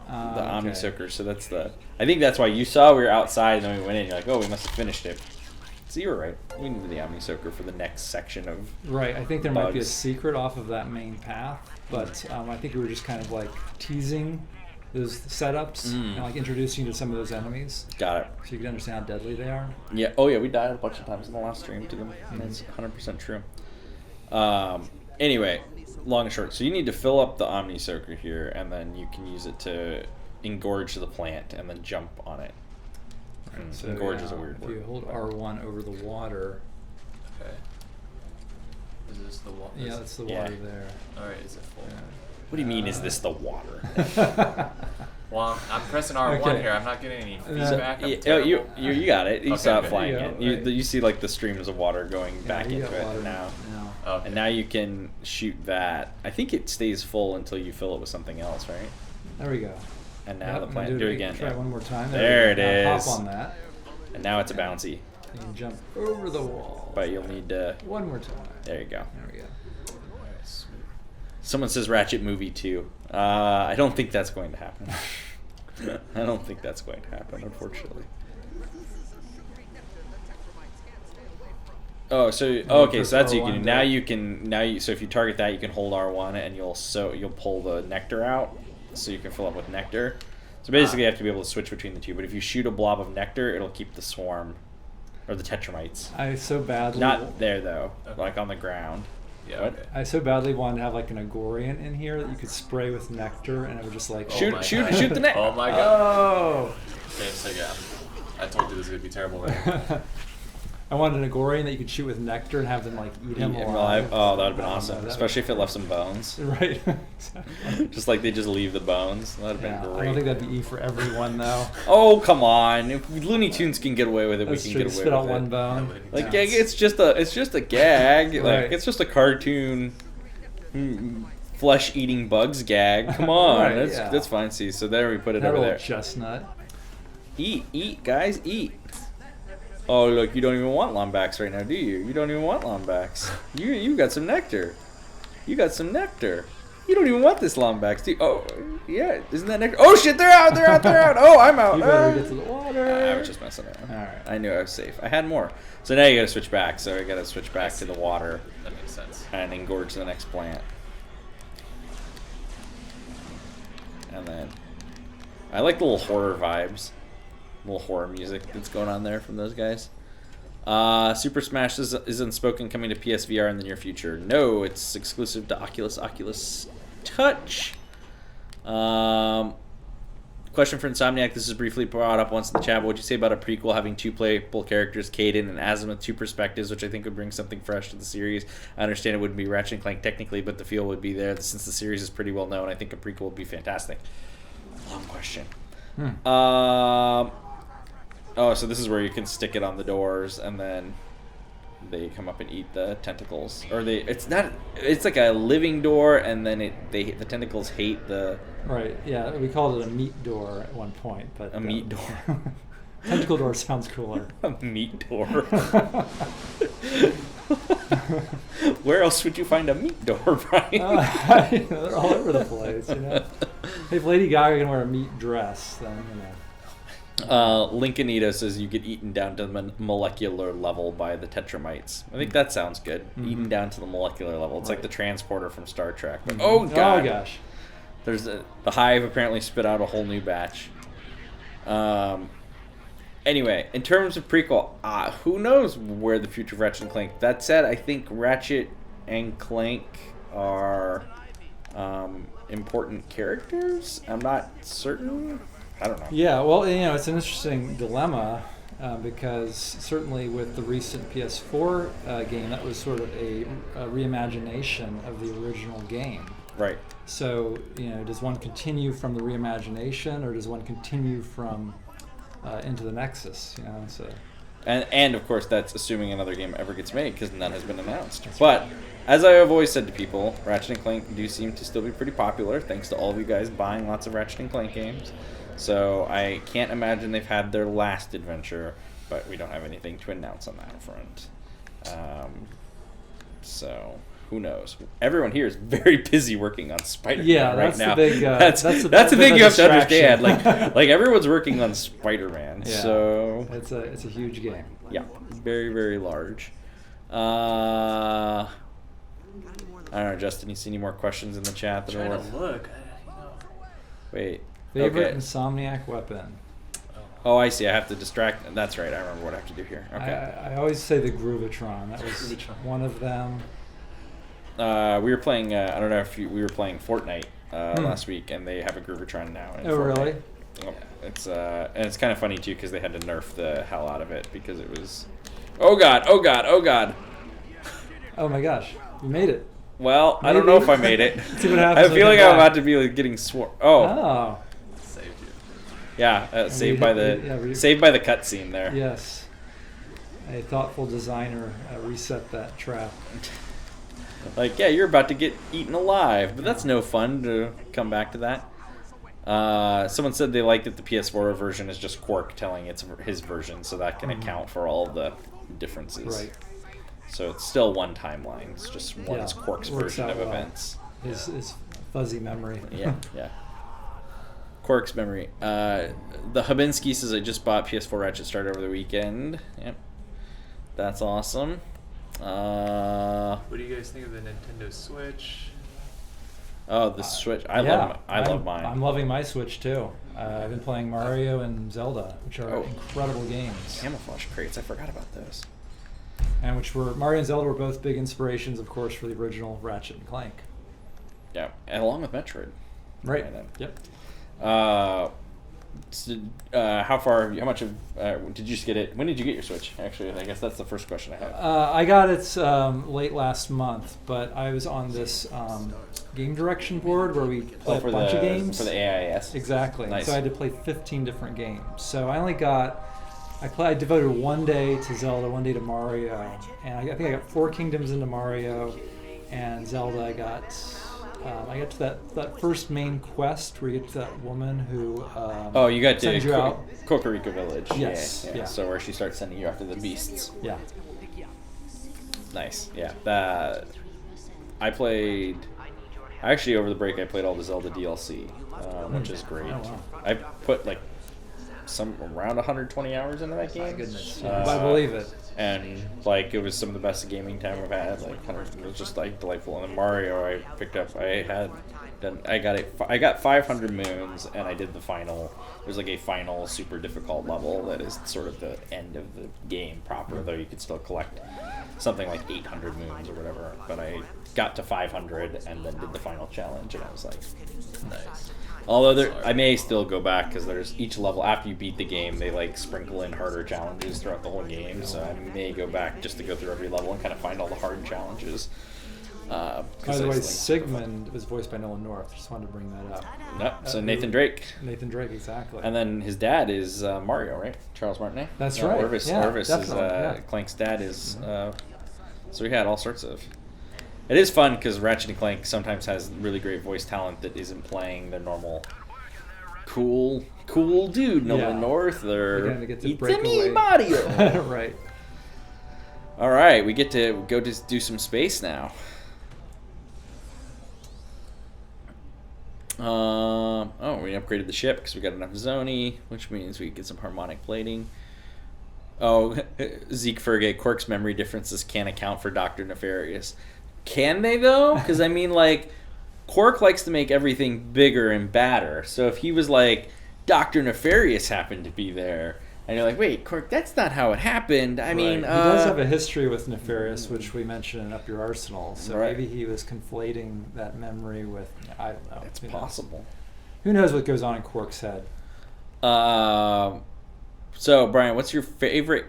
Omni Soaker. So that's the. I think that's why you saw we were outside and then we went in. You're like, oh, we must have finished it. So you were right. We need the Omni Soaker for the next section of. Right. I think there bugs. might be a secret off of that main path, but I think we were just kind of like teasing those setups and like introducing you to some of those enemies. Got it. So you can understand how deadly they are. Yeah. Oh yeah, we died a bunch of times in the last stream to them. That's 100% true. Anyway, long and short. So you need to fill up the Omni Soaker here, and then you can use it to engorge the plant and then jump on it. So engorge is a weird if word. you hold R1 over the water. Okay. Is this the water? Yeah, that's the Yeah. water there. All right, is it full? Yeah. What do you mean? Is this the water? Well, I'm pressing R1 Okay. here. I'm not getting any So, feedback. I'm you terrible. got it. You Okay, saw it good. flying Yeah, in. You, right. you see like the streams of water going back you into got it water now. Okay. And now you can shoot that. I think it stays full until you fill it with something else, right? There we go. And now Yep, the I'm plant. gonna Do it again. Try yeah. one more time. There we go. it Now is. Hop on that. And now it's a bouncy, You can jump over the wall. but you'll need to. One more time. There you go. There we go. Nice. Someone says Ratchet movie 2. I don't think that's going to happen. I don't think that's going to happen, unfortunately. Oh, so okay, so that's what you can do. Now you can so if you target that, you can hold R1 and you'll pull the nectar out, so you can fill up with nectar. So basically, you have to be able to switch between the two. But if you shoot a blob of nectar, it'll keep the swarm or the tetramites. I so badly Not there though, Okay. like on the ground. Yeah. What? Okay. I so badly wanted to have like an Agorian in here that you could spray with nectar and it would just like Oh Shoot my shoot God. shoot the net. Oh my God. Oh. Okay, so yeah, I told you this was gonna be terrible. Right? I wanted an Agorian that you could shoot with nectar and have them like eat him Eat him alive. alive. Oh, that would have been Oh, no, awesome, that especially if it left some bones. Right. Just like they just leave the bones. That'd have Yeah, been great. I don't think that'd be E for everyone though. Oh come on! If Looney Tunes can get away with it, That's we true. can You get away spit out with one it. bone. Like Yeah. it's just a gag. Like Right. it's just a cartoon, flesh-eating bugs gag. Come on, Right, yeah. that's fine. See, so there we put it That over old there. chestnut. Eat, guys, eat. Oh look, you don't even want Lombax right now, do you? You don't even want Lombax. You got some nectar. You got some nectar. You don't even want this Lombax, do you? Oh yeah, isn't that nectar? Oh shit, they're out. Oh, I'm out. You better get to the water. I was just messing around. Alright. I knew I was safe. I had more. So now you gotta switch back. So I gotta switch back to the water That makes sense. and engorge the next plant. And then I like the little horror vibes. Little horror music that's going on there from those guys. Super Smash is Unspoken coming to PSVR in the near future. No, it's exclusive to Oculus Touch. Question for Insomniac. This is briefly brought up once in the chat. What would you say about a prequel having two playable characters, Caden and Azimuth, two perspectives, which I think would bring something fresh to the series? I understand it wouldn't be Ratchet and Clank technically, but the feel would be there. Since the series is pretty well known, I think a prequel would be fantastic. Long question. Oh, so this is where you can stick it on the doors, and then they come up and eat the tentacles. Or it's like a living door, and then the tentacles hate the... Right, yeah, we called it a meat door at one point, but... A meat door. Tentacle door sounds cooler. A meat door. Where else would you find a meat door, Brian? They're all over the place, you know? If Lady Gaga can wear a meat dress, then, you know... Lincolnito says you get eaten down to the molecular level by the tetramites. I think that sounds good. Eaten down to the molecular level. It's like the transporter from Star Trek. But, oh god! Oh gosh! There's the hive apparently spit out a whole new batch. Anyway, in terms of prequel, who knows where the future of Ratchet and Clank? That said, I think Ratchet and Clank are important characters. I'm not certain. I don't know. Yeah, well, you know, it's an interesting dilemma because certainly with the recent PS4 game, that was sort of a reimagination of the original game. Right. So, does one continue from the reimagination, or does one continue from into the Nexus? So. And of course, that's assuming another game ever gets made, because none has been announced. But as I have always said to people, Ratchet and Clank do seem to still be pretty popular, thanks to all of you guys buying lots of Ratchet and Clank games. So I can't imagine they've had their last adventure, but we don't have anything to announce on that front. So who knows? Everyone here is very busy working on Spider-Man right now. That's the thing you have to understand. Like everyone's working on Spider-Man. Yeah. So it's a huge game. Yeah, very, very large. I don't know, Justin. You see any more questions in the chat? I'm trying to look. Wait. Favorite Okay. Insomniac weapon? Oh, I see. I have to distract. That's right. I remember what I have to do here. Okay. I always say the Groovatron. That was one of them. We were playing. I don't know if we were playing Fortnite last week, and they have a Groovatron now. In Oh, Fortnite. really? It's and it's kind of funny too because they had to nerf the hell out of it because it was. Oh god! Oh god! Oh god! Oh my gosh! You made it. Well, Maybe. I don't know if I made it. See what happens. I feel like I'm about to be like, getting Oh. Oh. Saved you. Yeah, saved by the cutscene there. Yes. A thoughtful designer reset that trap. Like, yeah, you're about to get eaten alive, but that's no fun to come back to that. Someone said they liked that the PS4 version is just Quark telling it's his version, so that can account for all the differences. Right. So it's still one timeline. It's just one's Quark's works version out of well. events. His fuzzy memory. Yeah, yeah. Quark's memory. The Hubinski says I just bought PS4 Ratchet Start over the weekend. Yep. That's awesome. What do you guys think of the Nintendo Switch? Oh, the Switch. I love mine. I'm loving my Switch too. I've been playing Mario and Zelda, which are incredible games. Camouflage crates. I forgot about those. And Mario and Zelda were both big inspirations, of course, for the original Ratchet and Clank. Yeah, and along with Metroid. Right. Then. Yep. How much of did you just get it? When did you get your Switch? Actually, I guess that's the first question I have. I got it late last month, but I was on this game direction board where we play a bunch of games. For the AIS? Exactly. Nice. So I had to play 15 different games. So I devoted one day to Zelda, one day to Mario, and I think I got 4 kingdoms into Mario, and Zelda I got to that first main quest where you get to that woman who you got to sends you out. Kokorika Village. Yes. Yeah. So where she starts sending you after the beasts. Yeah. Nice. Yeah. Actually, over the break, I played all the Zelda DLC, which is great. Oh, wow. I put around 120 hours into that game. My goodness. I believe it. And it was some of the best gaming time I've had. It was just delightful. And then Mario, I picked up. I got 500 moons, and I did the final. There's a final super difficult level that is sort of the end of the game proper, though you could still collect something like 800 moons or whatever. But I got to 500 and then did the final challenge, and I was like, nice. Although I may still go back because there's each level after you beat the game, they sprinkle in harder challenges throughout the whole game. So I may go back just to go through every level and kind of find all the hard challenges. By the way, Sigmund was voiced by Nolan North. Just wanted to bring that up. No, so Nathan Drake. Nathan Drake, exactly. And then his dad is Mario, right? Charles Martinet. That's right. Orvis, yeah, Orvis definitely, is Clank's dad is. So we had all sorts of. It is fun because Ratchet and Clank sometimes has really great voice talent that isn't playing their normal cool dude Nolan North or it's me Mario. Right. All right, we get to go to do some space now. We upgraded the ship because we got enough Zoni, which means we get some harmonic plating. Oh, Zeke Fergay, Quark's memory differences can't account for Dr. Nefarious. Can they, though? Because, Quark likes to make everything bigger and badder. So if he was Dr. Nefarious happened to be there, and you're like, wait, Quark, that's not how it happened. I mean, he does have a history with Nefarious, which we mentioned in Up Your Arsenal. So maybe he was conflating that memory with, I don't know. It's possible. Who knows what goes on in Quark's head? So, Brian, what's your favorite...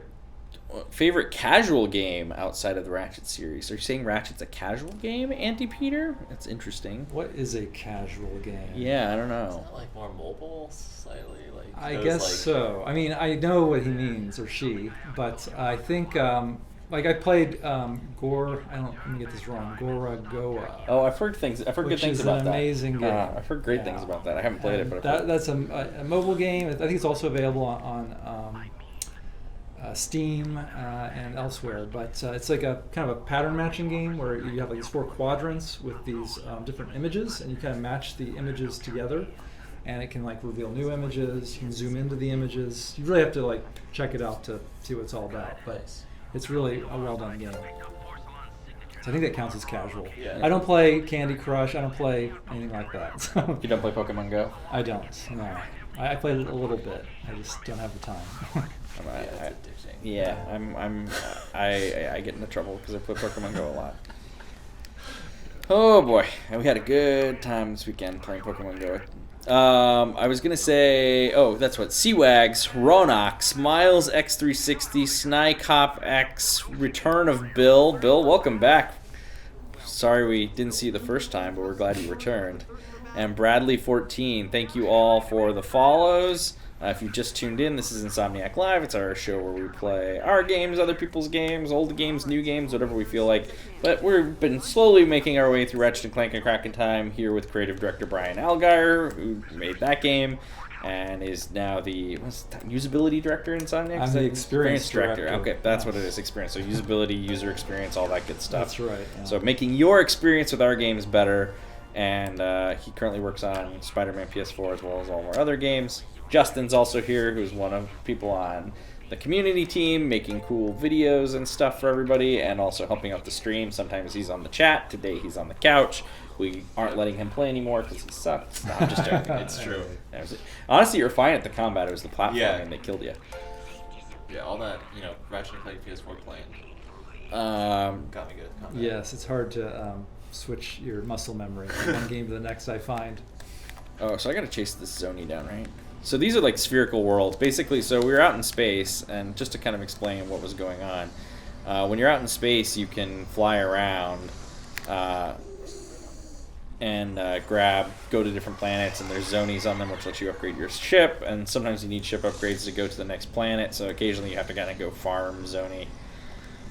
favorite casual game outside of the Ratchet series. Are you saying Ratchet's a casual game, Anti-Peter? That's interesting. What is a casual game? Yeah, I don't Is know. that like more mobile, slightly? Like I those, guess like, so. I mean, I know what he means, or she, but I think, like I played Gore. Let me get this wrong. Goragoa. Oh, I've heard things. I've heard Which good things is about an that. amazing game. I've heard great things Yeah. about that. I haven't played it, but I've heard. that's a mobile game. I think it's also available on Steam and elsewhere. But it's like a kind of a pattern matching game where you have like these 4 quadrants with these different images, and you kind of match the images together. And it can like reveal new images. You can zoom into the images. You really have to like check it out to see what it's all about. But it's really a well done game. So I think that counts as casual. Yeah. I don't play Candy Crush. I don't play anything like that. So You don't play Pokemon Go? I don't. No. I played it a little bit. I just don't have the time. Yeah, it's addicting. Yeah, I get into trouble because I play Pokemon Go a lot. Oh boy, we had a good time this weekend playing Pokemon Go. I was gonna say, that's what Seawags, Ronox, Miles X360, Snykop X, Return of Bill. Bill, welcome back. Sorry we didn't see you the first time, but we're glad you returned. And Bradley14, thank you all for the follows. If you just tuned in, this is Insomniac Live. It's our show where we play our games, other people's games, old games, new games, whatever we feel like. But we've been slowly making our way through Ratchet Clank and Crack in Time here with creative director Brian Allgeier, who made that game and is now the usability director in Insomniac? I'm the experience director. Okay, that's what it is, experience. So usability, user experience, all that good stuff. That's right. Yeah. So making your experience with our games better. And he currently works on Spider-Man PS4 as well as all of our other games. Justin's also here, who's one of the people on the community team, making cool videos and stuff for everybody, and also helping out the stream. Sometimes he's on the chat. Today he's on the couch. We aren't letting him play anymore because he sucks. No, I'm just joking. It's true. Honestly, you're fine at the combat. It was the platforming Yeah. and they killed you. Yeah, all that, Ratchet and Clank PS4 playing got me good at combat. Yes, it's hard to switch your muscle memory from one game to the next, I find. Oh, so I gotta chase this Zoni down, right? So these are like spherical worlds. Basically, so we were out in space, and just to kind of explain what was going on, when you're out in space, you can fly around and go to different planets, and there's zonies on them, which lets you upgrade your ship, and sometimes you need ship upgrades to go to the next planet, so occasionally you have to kind of go farm zoni.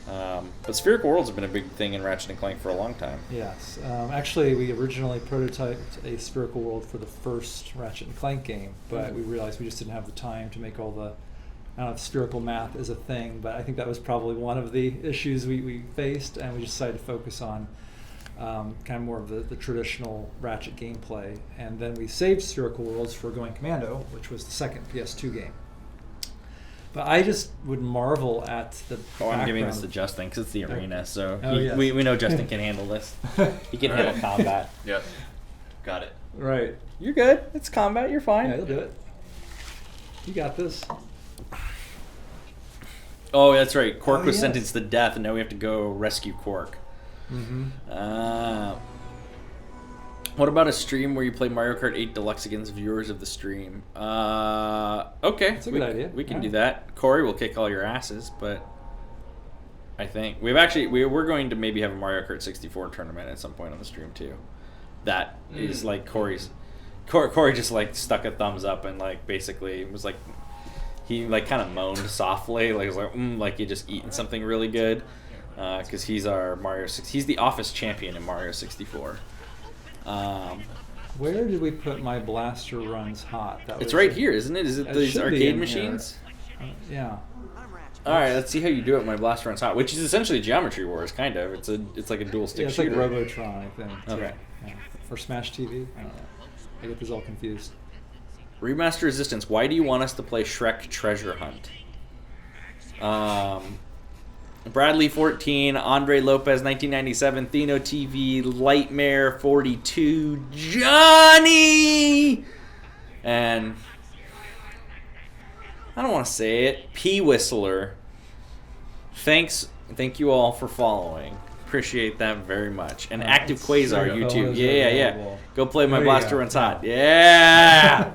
But spherical worlds have been a big thing in Ratchet and Clank for a long time. Yes. Actually, we originally prototyped a spherical world for the first Ratchet and Clank game, but we realized we just didn't have the time to make all the, I don't know if spherical math is a thing, but I think that was probably one of the issues we faced, and we decided to focus on kind of more of the traditional Ratchet gameplay. And then we saved spherical worlds for Going Commando, which was the second PS2 game. But I just would marvel at the I'm giving this background. to Justin because it's the arena, so yes. we know Justin can handle this. He can handle combat. Yep. Got it. Right. You're good. It's combat. You're fine. Yeah, you'll do it. You got this. Oh, that's right. Cork was yes. sentenced to death, and now we have to go rescue Cork. Mm-hmm. What about a stream where you play Mario Kart 8 Deluxe against viewers of the stream? Okay. That's a good idea. We can Yeah. do that. Corey will kick all your asses, but I think we're going to maybe have a Mario Kart 64 tournament at some point on the stream too. That is like Corey's. Corey just like stuck a thumbs up and like basically was like he like kind of moaned softly like was like you just eating something really good because he's our he's the office champion in Mario 64. Where did we put my blaster runs hot? That It's was right here, isn't it? Is it It these should be arcade in machines? Yeah. All right, let's see how you do it. My blaster runs hot, which is essentially Geometry Wars, kind of. It's like a dual stick Yeah, it's shooter. like Robotron, I think. Too. Okay. Yeah. Or Smash TV. I don't know. I get these all confused. Remaster Resistance. Why do you want us to play Shrek Treasure Hunt? Bradley 14, Andre Lopez 1997, Theno TV, Lightmare 42, Johnny, and I don't want to say it, P Whistler. Thank you all for following. Appreciate that very much. And Active it's Quasar true. YouTube. Those Yeah. are available. Go play My There you Blaster go. Runs Hot. Yeah.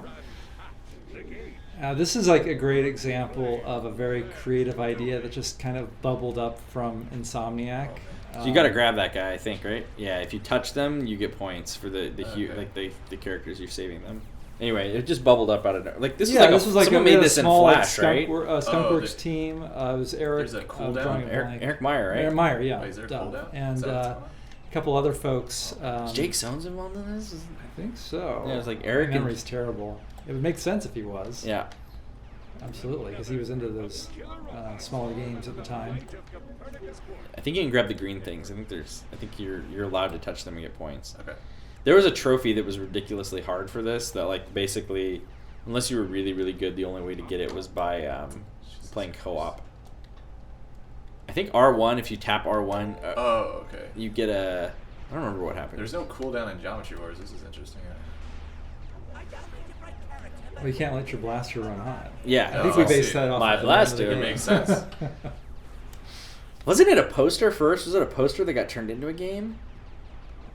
This is like a great example of a very creative idea that just kind of bubbled up from Insomniac. So you got to grab that guy, I think, right? Yeah, if you touch them, you get points for the characters you're saving them. Anyway, it just bubbled up out of nowhere. Like this was like someone made this in Flash, Skunk, right? Skunkworks team. It was Eric. There's a cooldown. Eric Meyer, right? Eric Meyer, yeah. Is there a cooldown? And a couple other folks. Is Jake Sones involved in this? I think so. Yeah, it's like Eric. My memory's terrible. It would make sense if he was. Yeah. Absolutely, because he was into those smaller games at the time. I think you can grab the green things. I think you're allowed to touch them and get points. Okay. There was a trophy that was ridiculously hard for this. That like basically, unless you were really really good, the only way to get it was by playing co-op. I think R1. If you tap R1, okay. You get a. I don't remember what happened. There's no cooldown in Geometry Wars. This is interesting. Well, you can't let your blaster run hot. Yeah, I think we based that off my of blaster. It makes sense. Wasn't it a poster first? Was it a poster that got turned into a game?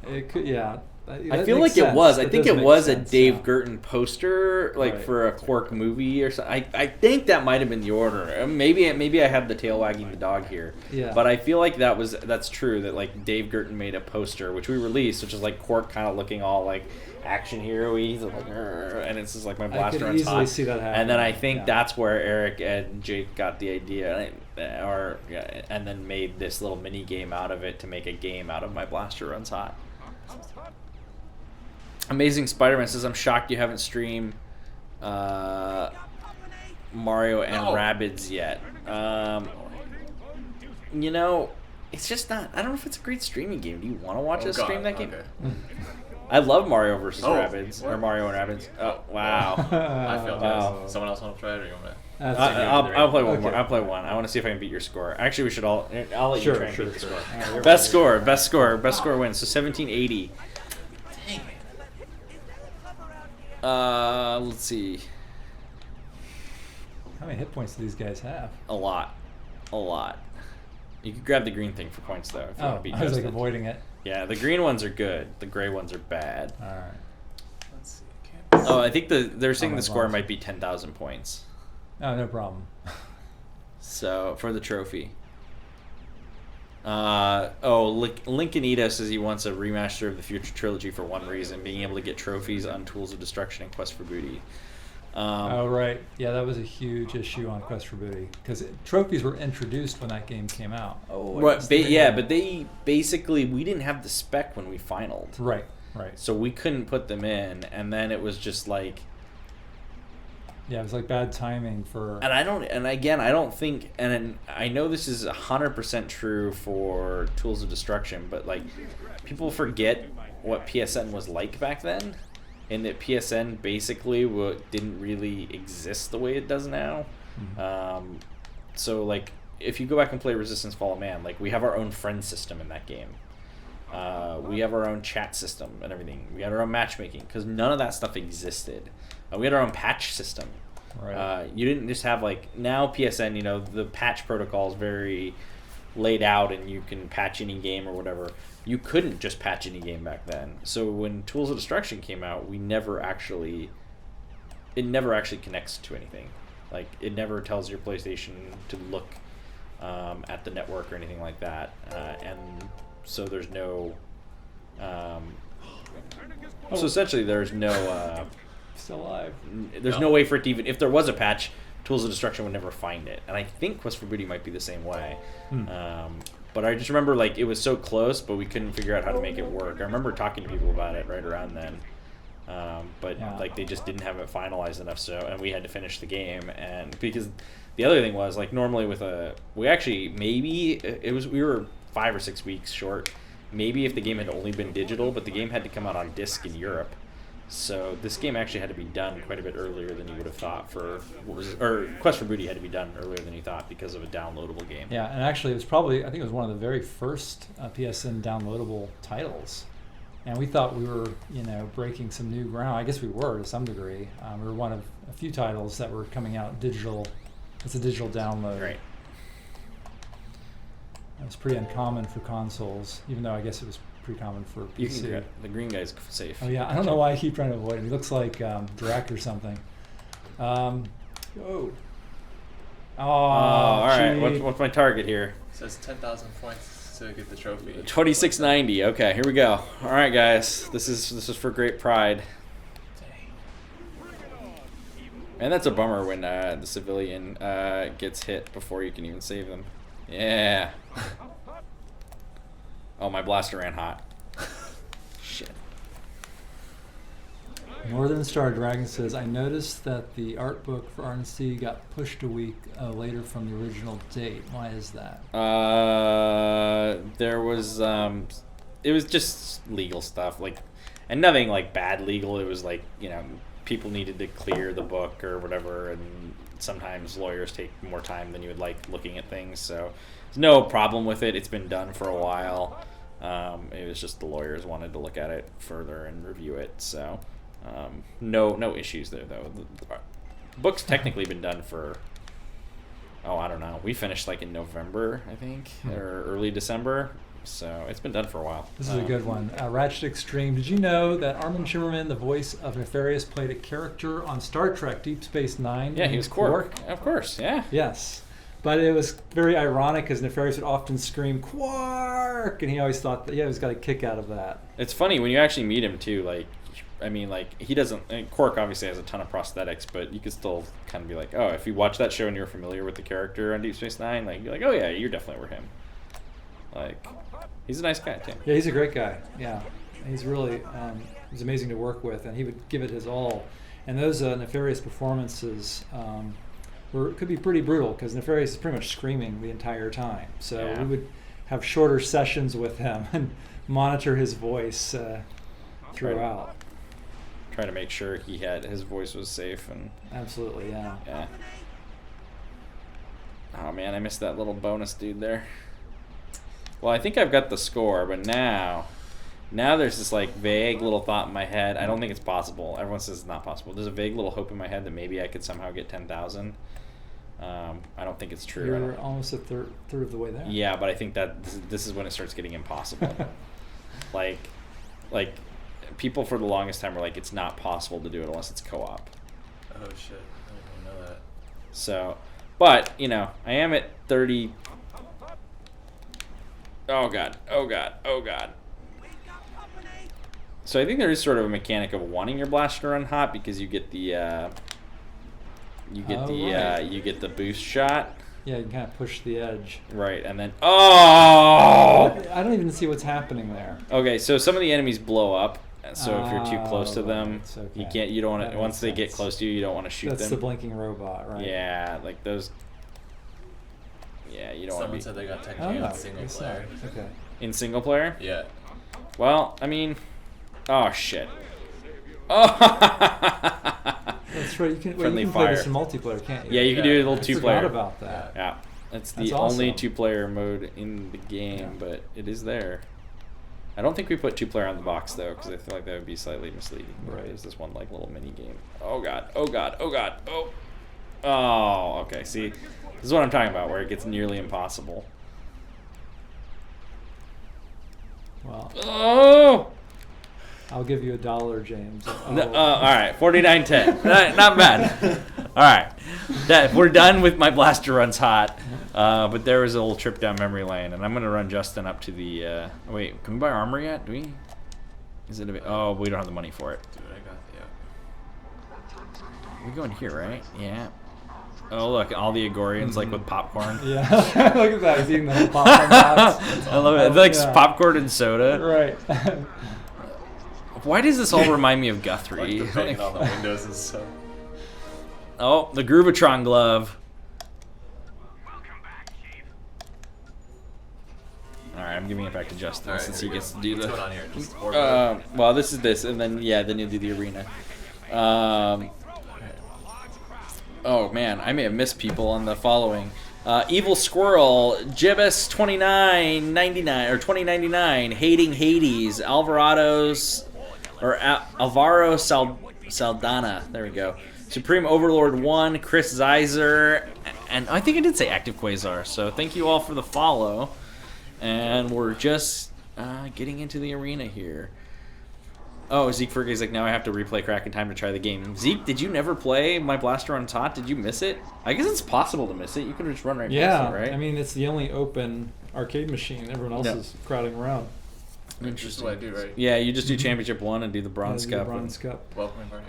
It could, yeah. I feel like it was. I think it was a Dave Girton poster, like Right. for a Quark movie or something. I think that might have been the order. Maybe I have the tail wagging the dog here. Yeah. But I feel like that's true. That like Dave Girton made a poster, which we released, which is like Quark kind of looking all like action hero-y, he's like, and it's just like my blaster runs hot. I could easily see that happen. And then I think that's where Eric and Jake got the idea, and then made this little mini game out of it to make a game out of my blaster runs hot. Amazing Spider-Man says, I'm shocked you haven't streamed Mario and Rabbids yet. You know, it's just not. I don't know if it's a great streaming game. Do you want to watch us stream that game? Okay. I love Mario versus Rabbids, or Mario and Rabbids. Oh, wow. I failed. Wow. Someone else want to try it, or you want to? I'll play one more. Okay. I'll play one. I want to see if I can beat your score. Actually, we should all. I'll let you try and beat the score. Right, Best score wins. So 1780. Let's see. How many hit points do these guys have? A lot. You could grab the green thing for points though. If you want to beat I was like Justin. avoiding it. Yeah, the green ones are good. The gray ones are bad. All right. Let's see. Oh, I think they're saying my the score balls. might be 10,000 points. Oh, no problem. So for the trophy. Lincolnito says he wants a remaster of the Future Trilogy for one reason: being able to get trophies on Tools of Destruction and Quest for Booty. Oh, right. Yeah, that was a huge issue on Quest for Booty because trophies were introduced when that game came out. Oh, right. But they basically, we didn't have the spec when we finaled. Right. So we couldn't put them in, and then it was just like. Yeah, it was like bad timing for. And I don't think, and I know this is 100% true for Tools of Destruction, but like, people forget what PSN was like back then, and that PSN basically didn't really exist the way it does now. Mm-hmm. So like, if you go back and play Resistance Fall of Man, like we have our own friend system in that game. We have our own chat system and everything. We had our own matchmaking because none of that stuff existed. We had our own patch system. Right. You didn't just have like now PSN. You know the patch protocol is very laid out, and you can patch any game or whatever. You couldn't just patch any game back then. So when Tools of Destruction came out, it never actually connects to anything. Like it never tells your PlayStation to look at the network or anything like that, and so there's no. So essentially, there's no. Still alive. There's no way for it to even. If there was a patch, Tools of Destruction would never find it, and I think Quest for Booty might be the same way. But I just remember like it was so close, but we couldn't figure out how to make it work. I remember talking to people about it right around then, but like they just didn't have it finalized enough. So and we had to finish the game, and because the other thing was like normally with we were 5 or 6 weeks short. Maybe if the game had only been digital, but the game had to come out on disc in Europe. So this game actually had to be done quite a bit earlier than you would have thought or Quest for Booty had to be done earlier than you thought because of a downloadable game. Yeah, and actually it was probably, I think it was one of the very first PSN downloadable titles. And we thought we were, breaking some new ground. I guess we were to some degree. We were one of a few titles that were coming out digital. It's a digital download. Right. It was pretty uncommon for consoles, even though I guess it was pretty common for PC. You can get the green guy's safe. Oh yeah, I don't know why I keep trying to avoid him. He looks like Drac or something. go. Oh, all right. gee. What's my target here? It says 10,000 points to get the trophy. 2690. Okay, here we go. All right, guys. This is for great pride. And that's a bummer when the civilian gets hit before you can even save them. Yeah. Oh, my blaster ran hot. Shit. Northern Star Dragon says, I noticed that the art book for R&C got pushed a week later from the original date. Why is that? There was it was just legal stuff, like, and nothing like bad legal. It was like, you know, people needed to clear the book or whatever, and sometimes lawyers take more time than you would like looking at things. So there's no problem with it. It's been done for a while. It was just the lawyers wanted to look at it further and review it. So no issues there though. The book's technically been done for, I don't know. We finished like in November, I think, or early December. So it's been done for a while. This is a good one. Ratchet Extreme. Did you know that Armin Shimmerman, the voice of Nefarious, played a character on Star Trek Deep Space Nine? Yeah, he was Quark. Of course, yeah. Yes. But it was very ironic because Nefarious would often scream, Quark! And he always thought that, he always got a kick out of that. It's funny when you actually meet him, too. Like, I mean, like, he doesn't... Quark obviously has a ton of prosthetics, but you could still kind of be like, oh, if you watch that show and you're familiar with the character on Deep Space Nine, like, you're like, oh, yeah, you definitely were him. Like, he's a nice guy, too. Yeah, he's a great guy. Yeah. He's really... he's amazing to work with, and he would give it his all. And those Nefarious performances... could be pretty brutal because Nefarious is pretty much screaming the entire time. So we would have shorter sessions with him and monitor his voice throughout. Try to make sure his voice was safe and. Absolutely, yeah. Yeah. Oh man, I missed that little bonus dude there. Well, I think I've got the score, but now there's this like vague little thought in my head. I don't think it's possible. Everyone says it's not possible. There's a vague little hope in my head that maybe I could somehow get 10,000. I don't think it's true. You're almost a third of the way there. Yeah, but I think that this is when it starts getting impossible. like people for the longest time were like, it's not possible to do it unless it's co-op. Oh shit! I didn't know that. So, but you know, I am at 30. Oh god! Oh god! Oh god! So I think there is sort of a mechanic of wanting your blaster to run hot because you get the you get the boost shot. Yeah, you can kind of push the edge. Right, and then I don't even see what's happening there. Okay, so some of the enemies blow up. So if you're too close to them, okay. you don't want to. Once they sense. get close to you, you don't want to shoot them. That's the blinking robot, right? Yeah, like those. Yeah, you don't want to be. Someone said they got 10K in single player. Okay. In single player? Yeah. Well, I mean, oh shit. Oh. That's right. You can Friendly play fire. this in multiplayer, can't you? Yeah, you can do a little I two-player. forgot about that. Yeah, it's the That's only awesome. two-player mode in the game, but it is there. I don't think we put two-player on the box though, because I feel like that would be slightly misleading. Right. There's this one like little mini game. Oh god! Oh god! Oh god! Oh. Oh. Okay. See, this is what I'm talking about, where it gets nearly impossible. Well, Oh. I'll give you $1, James. No, all right, 49.10. Not bad. All right, we're done with my blaster runs hot. But there was a little trip down memory lane, and I'm gonna run Justin up to the. Wait, can we buy armor yet? Do we? Is it? Oh, we don't have the money for it. Dude, I got We go in here, right? Yeah. Oh look, all the Agorians like with popcorn. Yeah, look at that. He's eating the whole popcorn box. I love it. It's like popcorn and soda. Right. Why does this all remind me of Guthrie? Like the paint on the windows and stuff. Oh, the Groovatron glove. Alright, I'm giving it back to Justin Right, since he gets to do What's the... going on here? Just well, this is this, and then, then you'll do the arena. Oh, man, I may have missed people on the following. Evil Squirrel, Gibbous 2999 or 2099, Hating Hades, Alvaro Saldana. There we go. Supreme Overlord 1, Chris Zeiser, and I think I did say Active Quasar. So thank you all for the follow, and we're just getting into the arena here. Oh, Zeke Fergie's like, now I have to replay Crack in time to try the game. Zeke, did you never play My Blaster Untaught? Did you miss it? I guess it's possible to miss it. You could just run right past it, right? I mean, it's the only open arcade machine. Everyone else is crowding around. Interesting. That's what I do, right? Yeah, you just do Championship 1 and do the Bronze Cup. Bronze Cup. Welcome party.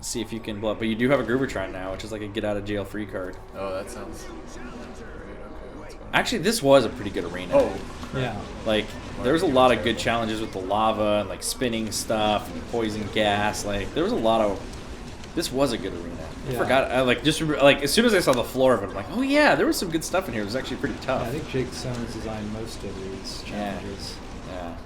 See if you can blow up. But you do have a Groovertron now, which is like a get-out-of-jail-free card. Oh, that sounds great. Okay, let's go. Actually, this was a pretty good arena. Oh. Yeah. Like, there was a lot of good challenges with the lava and, like, spinning stuff and poison gas. Like, there was a lot of... This was a good arena. I forgot. I, like, just... Like, as soon as I saw the floor of it, I'm like, oh, yeah, there was some good stuff in here. It was actually pretty tough. Yeah, I think Jake Sones designed most of these challenges. Yeah.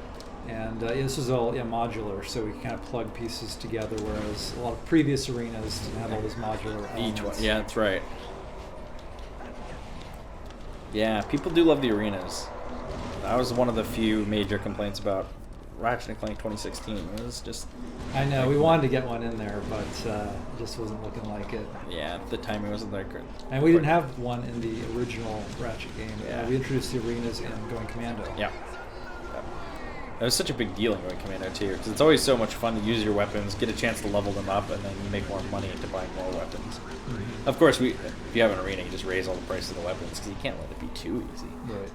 And this was all modular, so we kind of plug pieces together, whereas a lot of previous arenas didn't have all these modular elements. Each one. Yeah, that's right. Yeah, people do love the arenas. That was one of the few major complaints about Ratchet Clank 2016. It was just... I know, we wanted to get one in there, but it just wasn't looking like it. Yeah, the timing wasn't that good. And we didn't have one in the original Ratchet game. Yeah. We introduced the arenas in Going Commando. Yeah. That was such a big deal in Going Commando too, because it's always so much fun to use your weapons, get a chance to level them up, and then you make more money into buying more weapons. Mm-hmm. Of course, if you have an arena, you just raise all the price of the weapons, because you can't let it be too easy. Right.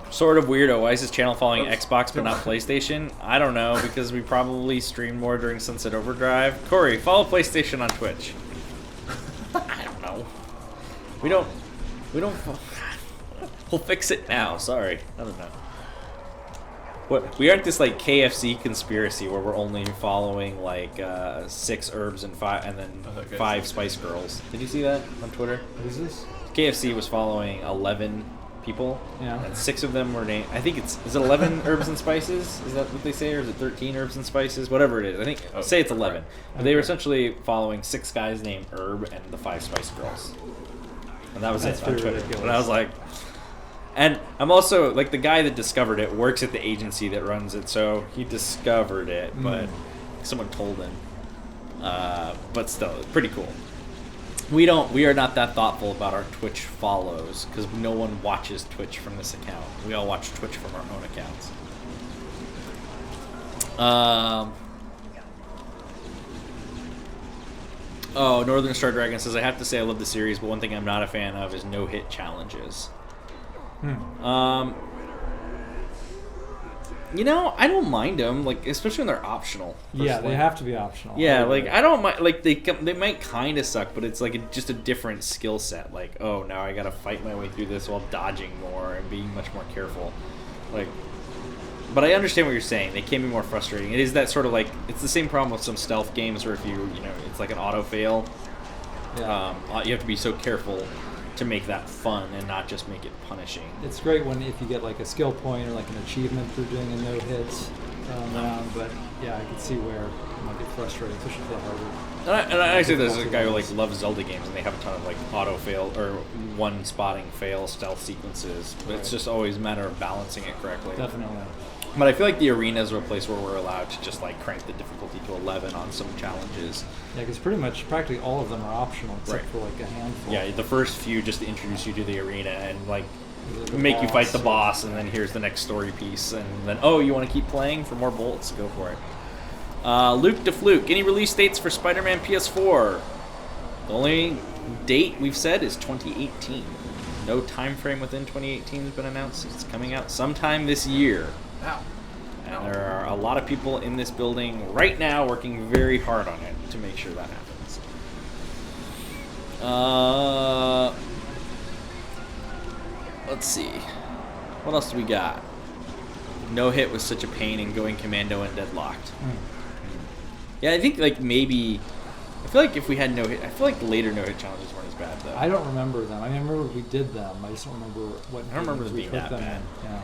Sort of weirdo. Why is this channel following Xbox but not PlayStation? I don't know, because we probably stream more during Sunset Overdrive. Corey, follow PlayStation on Twitch. I don't know. We don't. We'll fix it now. Sorry. I don't know. What? We aren't this like KFC conspiracy where we're only following like 6 herbs and 5 Spice Girls. Did you see that on Twitter? What is this? KFC was following 11 people. Yeah. And 6 of them were named. I think is it 11 herbs and spices? Is that what they say, or is it 13 herbs and spices? Whatever it is. I think say it's 11. But they were essentially following 6 guys named Herb and the 5 Spice Girls. And that was it on Twitter. Ridiculous. And I was like, and I'm also like the guy that discovered it works at the agency that runs it, so he discovered it, but someone told him. But still, pretty cool. We are not that thoughtful about our Twitch follows because no one watches Twitch from this account. We all watch Twitch from our own accounts. Oh, Northern Star Dragon says, I have to say I love the series, but one thing I'm not a fan of is no-hit challenges. You know, I don't mind them, like especially when they're optional. Yeah, they have to be optional. Yeah, like I don't mind. Like they might kind of suck, but it's like just a different skill set. Like, oh, now I gotta fight my way through this while dodging more and being much more careful. Like, but I understand what you're saying. They can be more frustrating. It is that sort of like it's the same problem with some stealth games where if you it's like an auto fail. Yeah. You have to be so careful to make that fun and not just make it punishing. It's great if you get like a skill point or like an achievement for doing a no hits round, but yeah, I can see where it might get frustrating, especially for the harder. And I actually there's a guy who like loves Zelda games and they have a ton of like auto fail or one spotting fail stealth sequences, but it's just always a matter of balancing it correctly. Definitely. But I feel like the arenas are a place where we're allowed to just like crank the difficulty to 11 on some challenges. Yeah, because practically all of them are optional except for like a handful. Yeah, the first few just to introduce you to the arena and like make you fight the boss, and then here's the next story piece, and then you want to keep playing for more bolts? Go for it. Luke DeFluke, any release dates for Spider-Man PS4? The only date we've said is 2018. No time frame within 2018 has been announced. It's coming out sometime this year. Wow. And there are a lot of people in this building right now working very hard on it to make sure that happens. Let's see. What else do we got? No hit was such a pain in Going Commando and Deadlocked. Yeah, I think like maybe... I feel like if we had no hit... I feel like later no hit challenges weren't as bad though. I don't remember them. I remember we did them. I just don't remember what... I don't remember them being that bad. Yeah.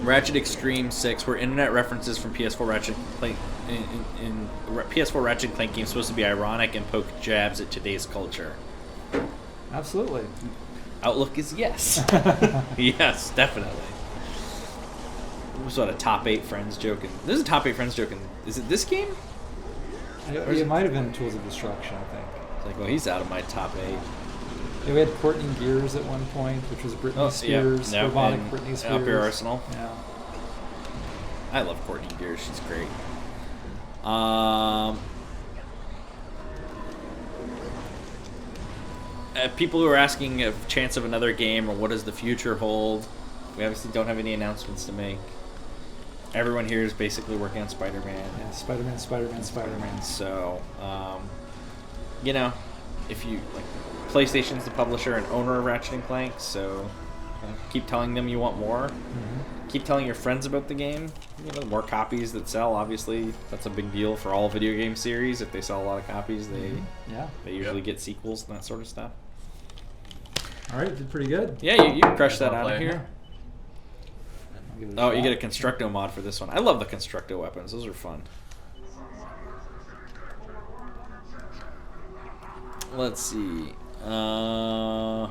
Ratchet Extreme 6 were internet references from PS4 Ratchet Clank in PS4 Ratchet Clank games supposed to be ironic and poke jabs at today's culture. Absolutely. Outlook is yes. Yes, definitely. Was what a top 8 friends joking. There's a top 8 friends joking. Is it this game? It might have been Tools of Destruction, I think. It's like, well, he's out of my top 8. Yeah, we had Courtney Gears at one point, which was Britney Oh, Spears, yeah, robotic and Britney Spears. Up Your Arsenal. Yeah. I love Courtney Gears. She's great. People who are asking a chance of another game or what does the future hold, we obviously don't have any announcements to make. Everyone here is basically working on Spider-Man. Yeah, Spider-Man. So, you know, if you like, PlayStation's the publisher and owner of Ratchet and Clank, so keep telling them you want more. Mm-hmm. Keep telling your friends about the game. You know, the more copies that sell, obviously, that's a big deal for all video game series. If they sell a lot of copies, they usually get sequels and that sort of stuff. All right, did pretty good. Yeah, you crushed that out of here. Oh, you get a shot. Constructo mod for this one. I love the Constructo weapons. Those are fun. Let's see. The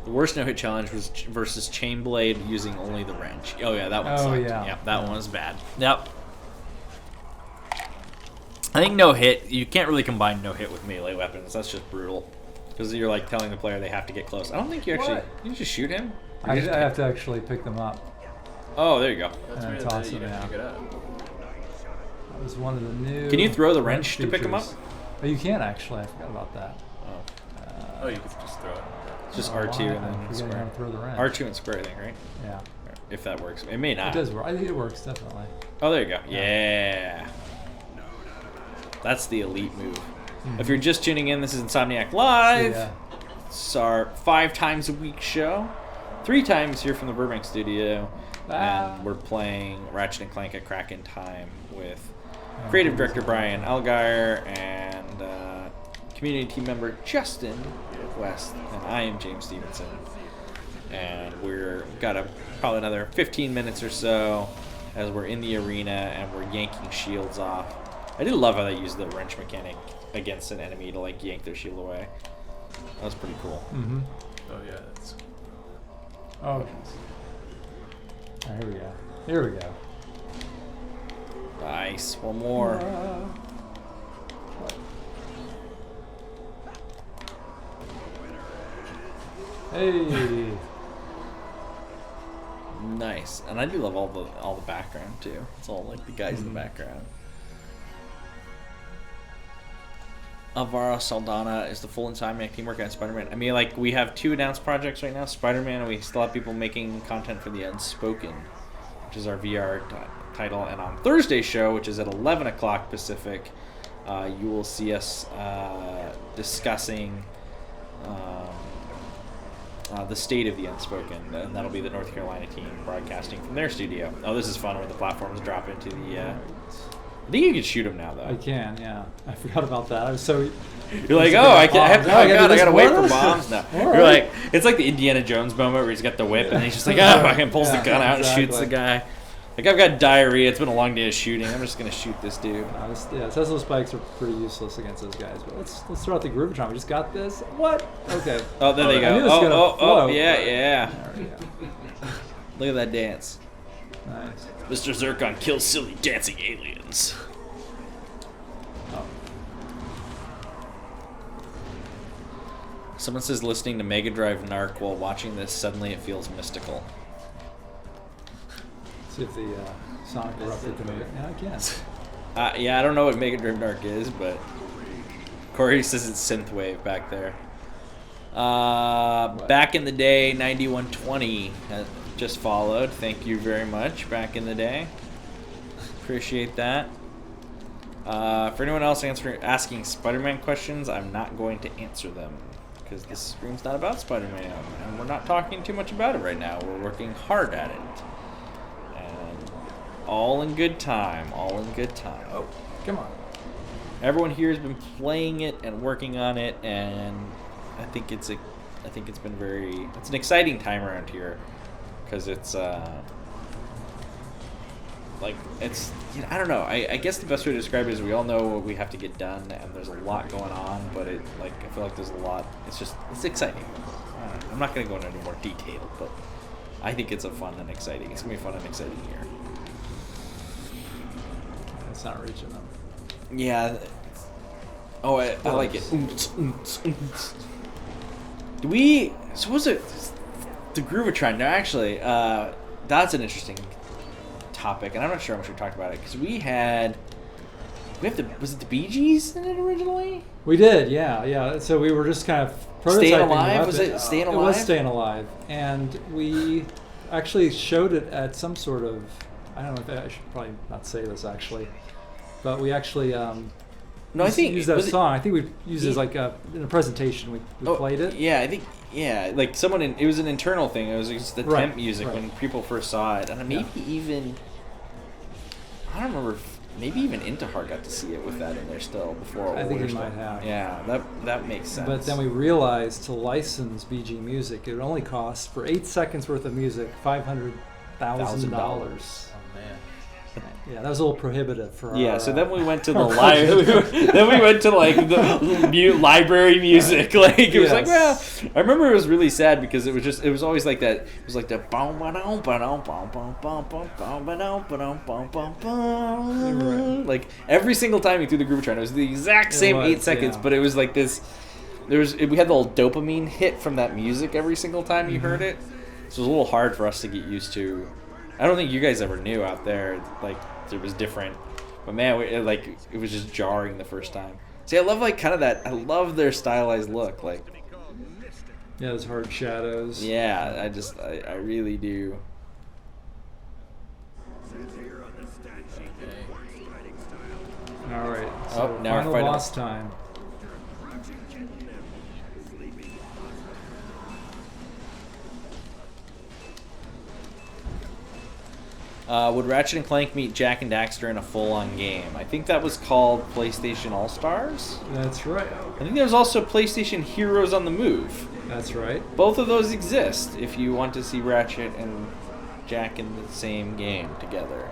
worst no-hit challenge was versus Chainblade using only the wrench. Oh yeah, that one sucked. Yeah. Yep, that one was bad. Yep. I think no-hit, you can't really combine no-hit with melee weapons. That's just brutal. Because you're like telling the player they have to get close. I don't think you actually... What? You just shoot him? Or I you just have to actually pick them up. Oh, there you go. That's And weird toss that you it have to out. pick it up. That was one of the new... Can you throw the wrench to pick 'em up? features. Oh, you can actually. I forgot about that. Oh, you can just throw it. It's just Oh, R2 why? and I'm then forgetting square. how to throw the wrench. R2 and square, I think, right? Yeah. If that works. It may not. It does work. I think it works, definitely. Oh, there you go. Yeah. That's the elite move. If you're just tuning in, this is Insomniac Live. Yeah. It's our 5 times a week show. 3 times here from the Burbank studio. And we're playing Ratchet and Clank A Crack in Time with creative director Brian Allgeier and community team member Justin West. And I am James Stevenson. And we're got probably another 15 minutes or so as we're in the arena and we're yanking shields off. I do love how they use the wrench mechanic against an enemy to like yank their shield away. That was pretty cool. Mm-hmm. Oh, yeah, that's... Oh. Oh, here we go. Here we go. Nice. One more. Hey. Nice. And I do love all the background too. It's all like the guys in the background. Alvaro Saldana is the full Insomniac team working on Spider-Man. I mean, like, we have 2 announced projects right now, Spider-Man, and we still have people making content for The Unspoken, which is our VR title. And on Thursday's show, which is at 11 o'clock Pacific, you will see us discussing the state of The Unspoken, and that'll be the North Carolina team broadcasting from their studio. Oh, this is fun where the platforms drop into the... I think you can shoot them now, though. I can, yeah. I forgot about that. I was so... You're like, oh, I gotta wait for bombs. bombs now. All You're right. like, it's like the Indiana Jones moment where he's got the whip and he's just like, oh, I can pulls the gun out and shoots the guy. Like, I've got diarrhea. It's been a long day of shooting. I'm just gonna shoot this dude. Tesla spikes are pretty useless against those guys. But let's throw out the Groovitron. We just got this. What? Okay. Oh, there they I knew go. this was gonna Oh, flow, yeah. There we go. Look at that dance. Nice. Mr. Zircon kills silly dancing aliens. Oh. Someone says listening to Mega Drive Narc while watching this, suddenly it feels mystical. See if the Sonic erupted to me. Yeah, I can. Yeah, I don't know what Mega Drive Narc is, but Corey says it's synthwave back there. Back in the day, 9120 just followed. Thank you very much. Back in the day, appreciate that. For anyone else asking Spider-Man questions, I'm not going to answer them because this stream's not about Spider-Man, and we're not talking too much about it right now. We're working hard at it, and all in good time. All in good time. Oh, come on. Everyone here has been playing it and working on it, and I think it's an exciting time around here because it's I don't know. I guess the best way to describe it is we all know what we have to get done, and there's a lot going on, but I feel like there's a lot. It's exciting. I'm not going to go into any more detail, but I think it's it's going to be a fun and exciting year. It's not reaching them. Yeah. Oh, I like it. Do we? So was it the Groovatron? No, actually, that's an interesting topic, and I'm not sure how much we talked about it because we have the was it the Bee Gees in it originally? We did, yeah. So we were just kind of prototyping. Staying Alive? the Was weapon. it Staying Alive? It was Staying Alive, and we actually showed it at some sort of, I don't know if I should probably not say this actually, but we actually No, I think used that song. I think we used it as like in a presentation. We played it. Yeah, I think like someone it was an internal thing. It was just the temp music when people first saw it, and maybe even I don't remember. Maybe even Intihar got to see it with that in there still before. I think he might have. Yeah, that makes sense. But then we realized to license BG Music, it would only cost for 8 seconds worth of music $500,000. Oh man. Yeah, that was a little prohibitive for our... so then we went to the then we went to like the library music. Like it was like, well, I remember it was really sad because it was always like that. It was like the like every single time you threw the Groovatron, it was the exact same 8 seconds, but it was like this. We had the little dopamine hit from that music every single time you heard it. So it was a little hard for us to get used to. I don't think you guys ever knew out there, like, it was different. But man, it was just jarring the first time. See, I love, like, kind of that, I love their stylized look, like. Yeah, those hard shadows. Yeah, I really do. All right, so now final we're fighting. boss time. Would Ratchet and Clank meet Jak and Daxter in a full-on game? I think that was called PlayStation All-Stars. That's right. I think there was also PlayStation Heroes on the Move. That's right. Both of those exist if you want to see Ratchet and Jak in the same game together.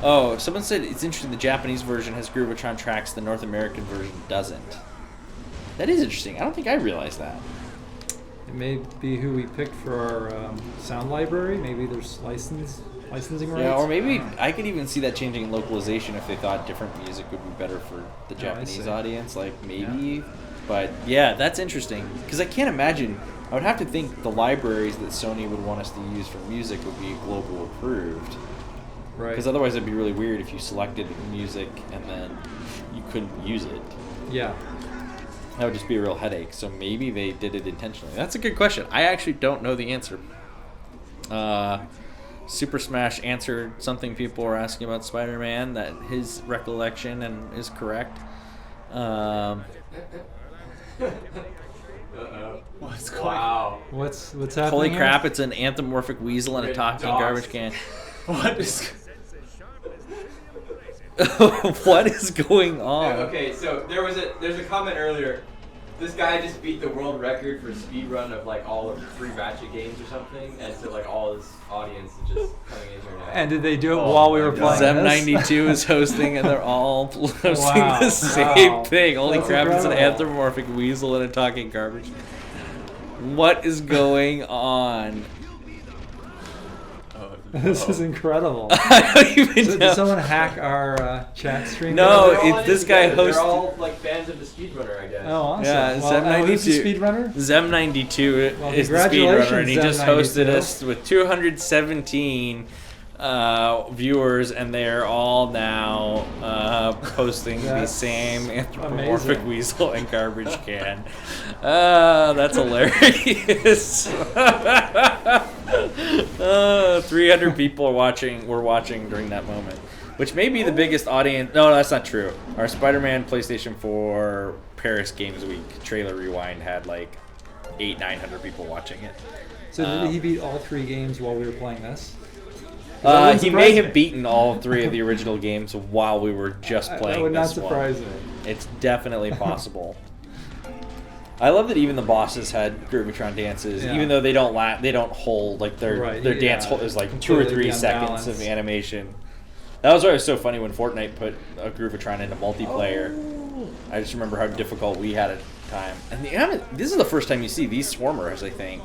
Oh, someone said it's interesting the Japanese version has Groovatron tracks, the North American version doesn't. That is interesting. I don't think I realized that. It may be who we picked for our sound library. Maybe there's licensing rights. Yeah, or maybe I could even see that changing in localization if they thought different music would be better for the Japanese audience. Like maybe, but yeah, that's interesting because I can't imagine. I would have to think the libraries that Sony would want us to use for music would be global approved. Right. Because otherwise it'd be really weird if you selected music and then you couldn't use it. Yeah. That would just be a real headache. So maybe they did it intentionally. That's a good question. I actually don't know the answer. Super Smash answered something people were asking about Spider-Man, that his recollection and is correct. What's going on? What's happening? Holy here? crap, it's an anthropomorphic weasel and a talking garbage can. What is... What is going on? Okay, so there's a comment earlier. This guy just beat the world record for speed run of like all of 3 Ratchet games or something, and so like all his audience is just coming in here now. And did they do it while we were playing Zem92 is hosting, and they're all hosting the same thing. Holy That's crap, it's an incredible. anthropomorphic weasel and a talking garbage. What is going on? This is incredible. I don't even So know. did someone hack our chat stream? No, They're all it's in this guy together. host- They're all like fans of the speedrunner, I guess. Oh, awesome. Yeah, well, who's the Zem92. speedrunner? Zem92 Well, is the speedrunner, and he just congratulations, hosted Zem92. us with 217 viewers, and they're all now posting the That's same anthropomorphic amazing. weasel and garbage can. That's hilarious. 300 people were watching during that moment, which may be the biggest audience. No, that's not true. Our Spider-Man PlayStation 4 Paris Games Week trailer rewind had like 900 people watching it. So did he beat all 3 games while we were playing this? He may have beaten all 3 of the original games while we were just playing That would not this one. surprise me. It's definitely possible. I love that even the bosses had Groovatron dances, Yeah. even though they don't hold like their dance is like 2 or Completely 3 seconds of unbalanced. animation. That was why it was so funny when Fortnite put a Groovatron into multiplayer. I just remember how difficult we had at the time. And this is the first time you see these swarmers, I think.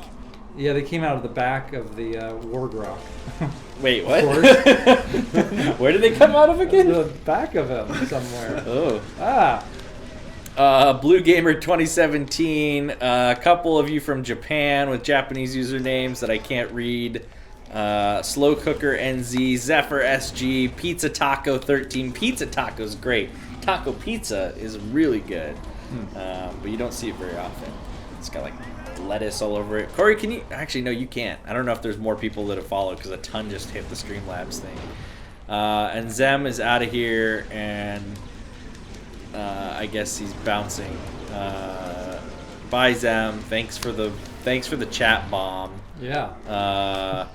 Yeah, they came out of the back of the Wargrok. Wait, what? Of course. Where did they come out of again? The back of him somewhere. Oh. Ah. Blue Gamer 2017. A couple of you from Japan with Japanese usernames that I can't read. Slow Cooker NZ, Zephyr SG, Pizza Taco 13. Pizza Taco's great. Taco pizza is really good, but you don't see it very often. It's got like lettuce all over it. Corey, can you actually? No, you can't. I don't know if there's more people that have followed because a ton just hit the Streamlabs thing. And Zem is out of here, and I guess he's bouncing. Bye, Zem. Thanks for the chat bomb. Yeah.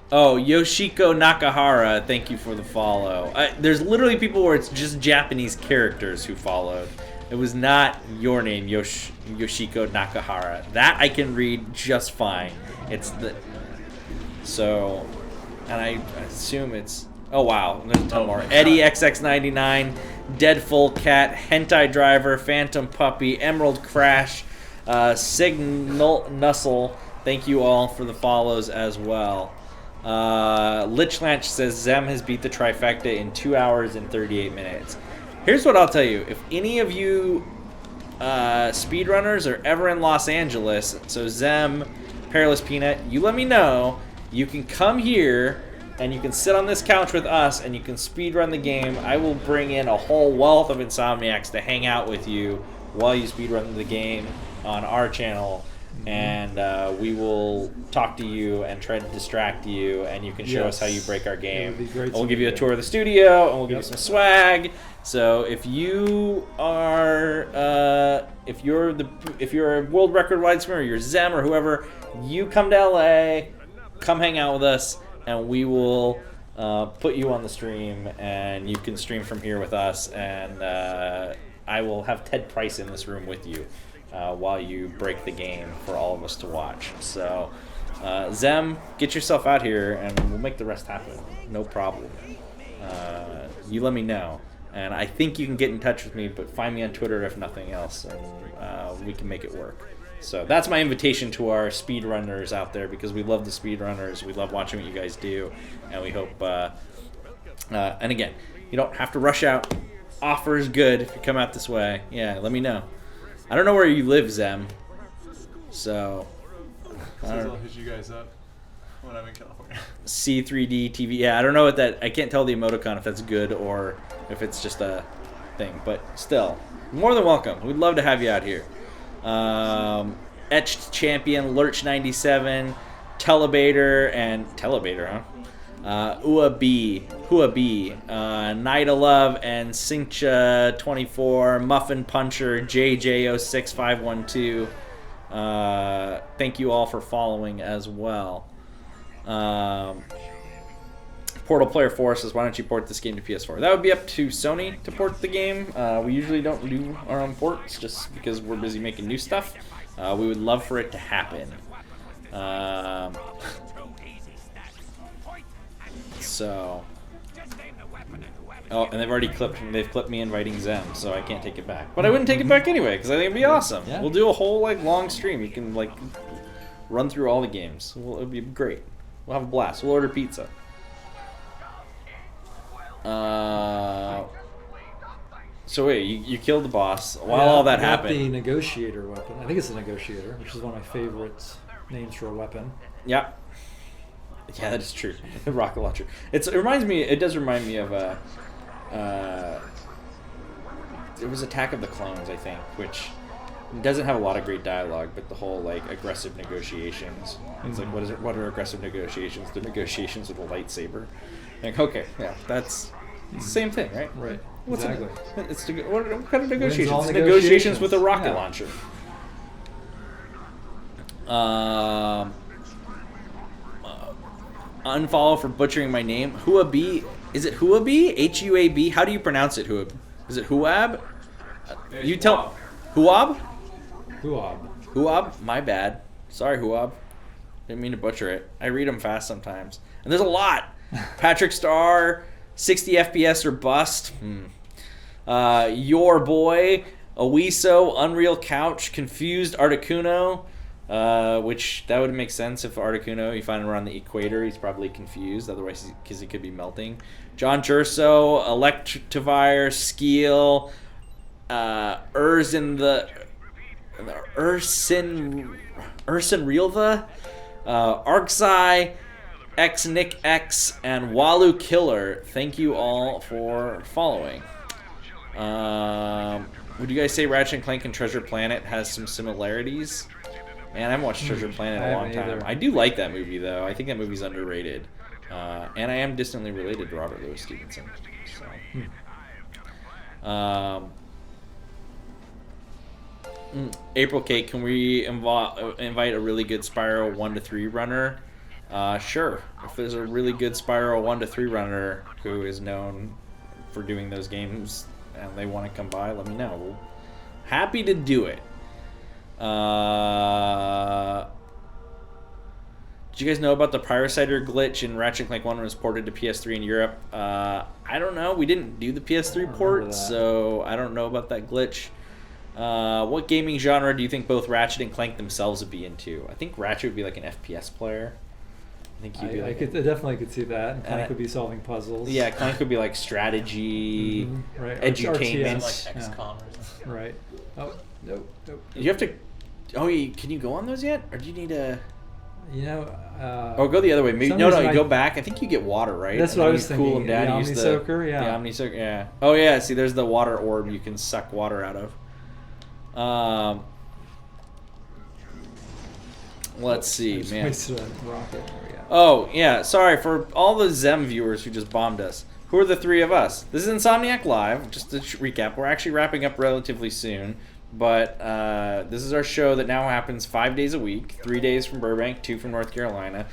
Yoshiko Nakahara, thank you for the follow. There's literally people where it's just Japanese characters who followed. It was not your name, Yoshiko Nakahara. That I can read just fine. It's the... So, and I assume it's... Oh, wow. There's a ton more. Eddie XX99, Deadful Cat, Hentai Driver, Phantom Puppy, Emerald Crash, Signal Nussel. Thank you all for the follows as well. Lichlanch says Zem has beat the trifecta in 2 hours and 38 minutes. Here's what I'll tell you. If any of you speedrunners are ever in Los Angeles, so Zem, Perilous Peanut, you let me know. You can come here and you can sit on this couch with us and you can speedrun the game. I will bring in a whole wealth of Insomniacs to hang out with you while you speedrun the game on our channel. And we will talk to you and try to distract you, and you can show us how you break our game. It would be great. And we'll give you a tour of the studio, and we'll give you some swag. So if you are, if you're a world record wide swimmer, or you're Zem or whoever, you come to LA, come hang out with us, and we will put you on the stream, and you can stream from here with us, and I will have Ted Price in this room with you. While you break the game for all of us to watch. So, Zem, get yourself out here and we'll make the rest happen. No problem. You let me know. And I think you can get in touch with me, but find me on Twitter if nothing else, and we can make it work. So that's my invitation to our speedrunners out there, because we love the speedrunners. We love watching what you guys do, and we hope... and again, you don't have to rush out. Offer is good if you come out this way. Yeah, let me know. I don't know where you live, Zem. So I'll hit you guys up when I'm in California. C3D TV. Yeah, I don't know what that... I can't tell the emoticon if that's good or if it's just a thing. But still, more than welcome. We'd love to have you out here. Etched Champion, Lurch97, Telebator, huh? Hua B, Night of Love, and Sincha24, Muffin Puncher, JJ06512. Thank you all for following as well. Portal Player 4 says, why don't you port this game to PS4? That would be up to Sony to port the game. We usually don't do our own ports just because we're busy making new stuff. We would love for it to happen. So, and they've already clipped me inviting Zem, so I can't take it back. But I wouldn't take it back anyway, because I think it'd be awesome. Yeah. We'll do a whole long stream. You can run through all the games. It'll be great. We'll have a blast. We'll order pizza. So wait, you killed the boss while all that happened. The negotiator weapon. I think it's a negotiator, which is one of my favorite names for a weapon. Yeah. Yeah, that is true. The rocket launcher. It does remind me of it was Attack of the Clones, I think, which doesn't have a lot of great dialogue, but the whole aggressive negotiations. It's like, what are aggressive negotiations? The negotiations with a lightsaber. Okay, yeah, that's it's the same thing, right? Right. What's exactly. what kind of negotiations? All It's negotiations with a rocket yeah. launcher. Unfollow for butchering my name. Huab. Is it Huab? Huab? How do you pronounce it, Huab? Is it Huab? You tell. Huab? Huab? My bad. Sorry, Huab. Didn't mean to butcher it. I read them fast sometimes. And there's a lot. Patrick Starr, 60 FPS or bust. Your boy, Owiso, Unreal Couch, Confused Articuno, Which that would make sense if Articuno, you find him around the equator, he's probably confused, otherwise because he could be melting. John Jerso, Electivire, Skeel, Ursinrilva, Arcsai, X Nick X, and Walu Killer. Thank you all for following. Would you guys say Ratchet & Clank and Treasure Planet has some similarities? Man, I haven't watched Treasure Planet in a long time. I do like that movie, though. I think that movie's underrated. And I am distantly related to Robert Louis Stevenson. So. April Cake, can we invite a really good Spyro 1-3 runner? Sure. If there's a really good Spyro 1-3 runner who is known for doing those games and they want to come by, let me know. Happy to do it. Did you guys know about the Pyrocider glitch in Ratchet Clank 1 when it was ported to PS3 in Europe? I don't know. We didn't do the PS3 port, so I don't know about that glitch. What gaming genre do you think both Ratchet and Clank themselves would be into? I think Ratchet would be like an FPS player. I think you'd be like I definitely could see that. And Clank would be solving puzzles. Yeah, Clank would be like strategy, right. edutainment. Like XCOM or something. Right. Oh, nope. You have to... Oh, can you go on those yet? Or do you need to... You know... go the other way. Maybe, you go back. I think you get water, right? That's what I was thinking. Cool them down. The Omni-Soaker, The Omni-Soaker, yeah. Oh, yeah, see, there's the water orb you can suck water out of. Let's see, man. Oh, yeah, sorry for all the Zem viewers who just bombed us. Who are the three of us? This is Insomniac Live. Just to recap, we're actually wrapping up relatively soon. But this is our show that now happens 5 days a week. 3 days from Burbank, 2 from North Carolina.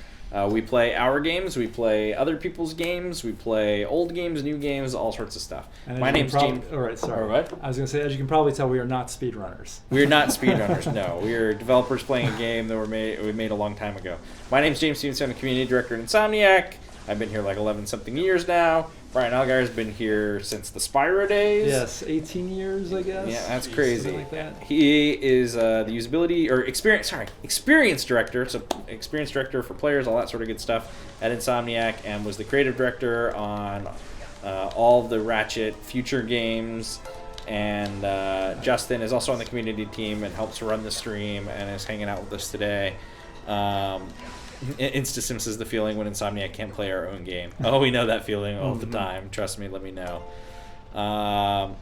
We play our games, we play other people's games, we play old games, new games, all sorts of stuff. My name's James. All right, sorry. What? I was going to say, as you can probably tell, we are not speedrunners. We're not speedrunners, no. We are developers playing a game that we made a long time ago. My name's James Stevenson. I'm the community director at Insomniac. I've been here like 11-something years now. Brian Allgeier has been here since the Spyro days. Yes, 18 years, I guess. Yeah, that's crazy. Like that. He is the usability or experience director. So experience director for players, all that sort of good stuff at Insomniac, and was the creative director on all of the Ratchet future games. And Justin is also on the community team and helps run the stream and is hanging out with us today. InstaSims is the feeling when Insomniac can't play our own game. Oh, we know that feeling all the time. Trust me, let me know. Why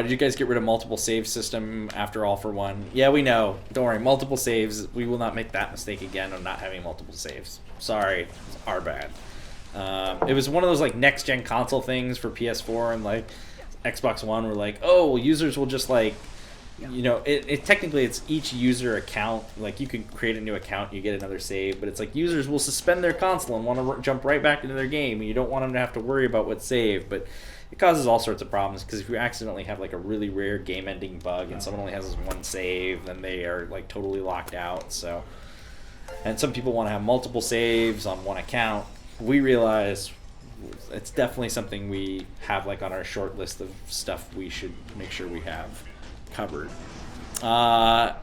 did you guys get rid of multiple save system after All for One? Yeah, we know. Don't worry, multiple saves. We will not make that mistake again of not having multiple saves. Sorry, it's our bad. It was one of those like next gen console things for PS4 and like Xbox One where like, oh, users will just like, you know, it technically it's each user account. Like you can create a new account, you get another save, but it's like users will suspend their console and want to jump right back into their game, and you don't want them to have to worry about what's saved. But it causes all sorts of problems because if you accidentally have like a really rare game-ending bug and someone only has this one save, then they are like totally locked out. So, and some people want to have multiple saves on one account. We realize it's definitely something we have like on our short list of stuff we should make sure we have covered.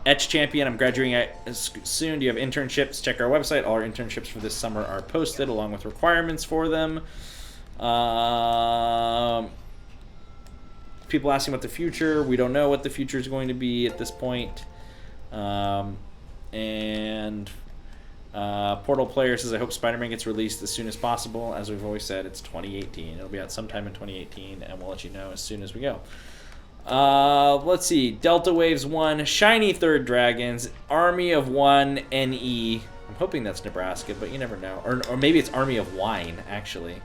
Etch Champion, I'm graduating soon. Do you have internships? Check our website. All our internships for this summer are posted along with requirements for them. People asking about the future. We don't know what the future is going to be at this point. Portal Player says, I hope Spider-Man gets released as soon as possible. As we've always said, it's 2018. It'll be out sometime in 2018, and we'll let you know as soon as we go. Let's see. Delta Waves 1, Shiny Third Dragons, Army of One, NE. I'm hoping that's Nebraska, but you never know. Or maybe it's Army of Wine, actually.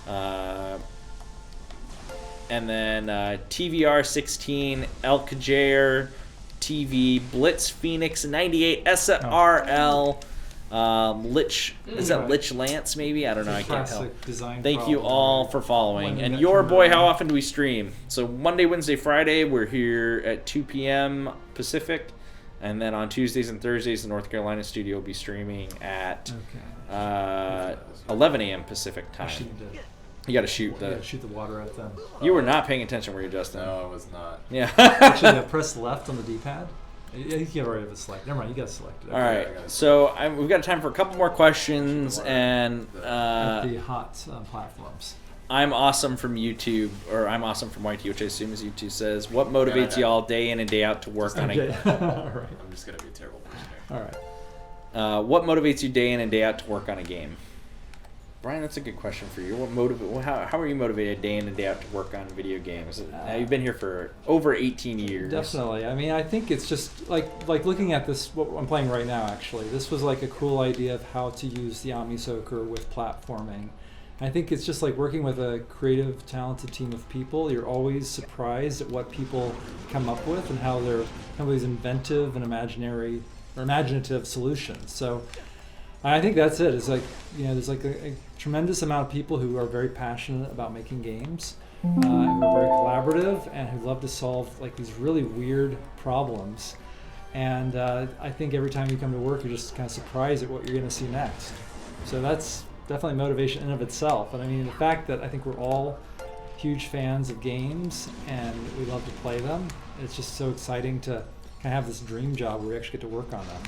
And then TVR 16, Elkjair TV, Blitz Phoenix 98, SRL, Lich, is that Lich Lance maybe? I don't know, I can't tell. Thank you all for following. And your boy, how often do we stream? So Monday, Wednesday, Friday, we're here at 2 p.m. Pacific. And then on Tuesdays and Thursdays, the North Carolina studio will be streaming at 11 a.m. Pacific time. You got to shoot the water at them. You were not paying attention, were you, Justin? No, I was not. Yeah. Actually, press left on the D-pad. I think you already have it selected. Never mind, you got selected. All right, so we've got time for a couple more questions, and At the hot platforms. I'm awesome from YouTube, or I'm awesome from YT, which I assume is YouTube, says, what motivates y'all day in and day out to work on a All right. I'm just gonna be a terrible person here. All right. what motivates you day in and day out to work on a game? Brian, that's a good question for you. How are you motivated day in and day out to work on video games? Now, you've been here for over 18 years. Definitely. I mean, I think it's just like looking at this, what I'm playing right now, actually. This was like a cool idea of how to use the Omni Soaker with platforming. I think it's just like working with a creative, talented team of people. You're always surprised at what people come up with and how they're kind of these inventive and imaginative solutions. So I think that's it. It's like, there's like a tremendous amount of people who are very passionate about making games, who are very collaborative, and who love to solve like these really weird problems. And I think every time you come to work, you're just kind of surprised at what you're going to see next. So that's definitely motivation in of itself. And I mean, the fact that I think we're all huge fans of games and we love to play them, it's just so exciting to kind of have this dream job where we actually get to work on them.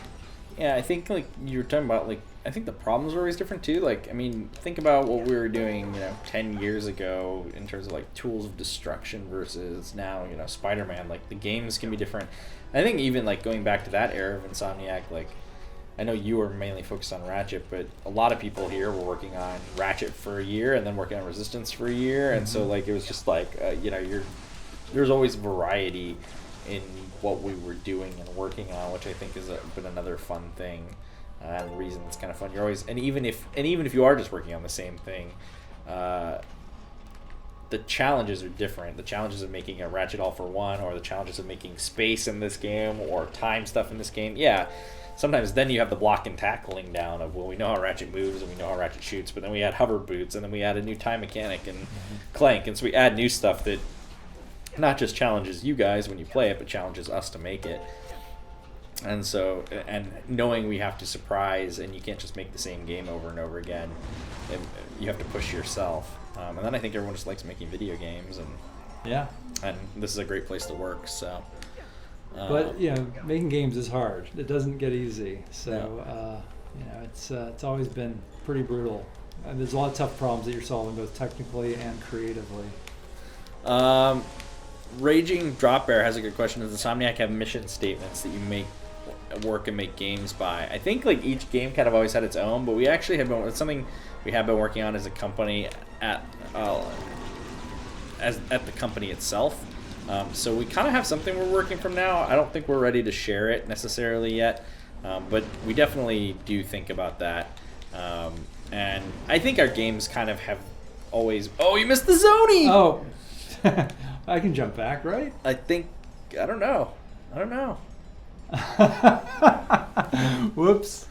Yeah, I think like you were talking about, like, I think the problems are always different too. Like, I mean, think about what we were doing, 10 years ago in terms of like tools of destruction versus now, Spider-Man. Like, the games can be different. I think even like going back to that era of Insomniac, like, I know you were mainly focused on Ratchet, but a lot of people here were working on Ratchet for a year and then working on Resistance for a year, and so like it was just like there's always variety in what we were doing and working on, which I think has been another fun thing and reason it's kind of fun. You're always, and even if you are just working on the same thing, the challenges are different. The challenges of making a Ratchet All for One, or the challenges of making space in this game, or time stuff in this game. Yeah, sometimes then you have the block and tackling down of, well, we know how Ratchet moves and we know how Ratchet shoots, but then we add hover boots, and then we add a new time mechanic and Clank, and so we add new stuff that not just challenges you guys when you play it, but challenges us to make it. And so, and knowing we have to surprise, and you can't just make the same game over and over again, and you have to push yourself. And then I think everyone just likes making video games, and this is a great place to work. So, but making games is hard. It doesn't get easy. So it's always been pretty brutal. And there's a lot of tough problems that you're solving, both technically and creatively. Raging Drop Bear has a good question. Does Insomniac have mission statements that you work and make games by? I think like each game kind of always had its own, but we actually have been, it's something we have been working on as a company at the company itself. So we kind of have something we're working from now. I don't think we're ready to share it necessarily yet, but we definitely do think about that. And I think our games kind of have always... Oh, you missed the zoning! Oh, I can jump back, right? I don't know. Whoops.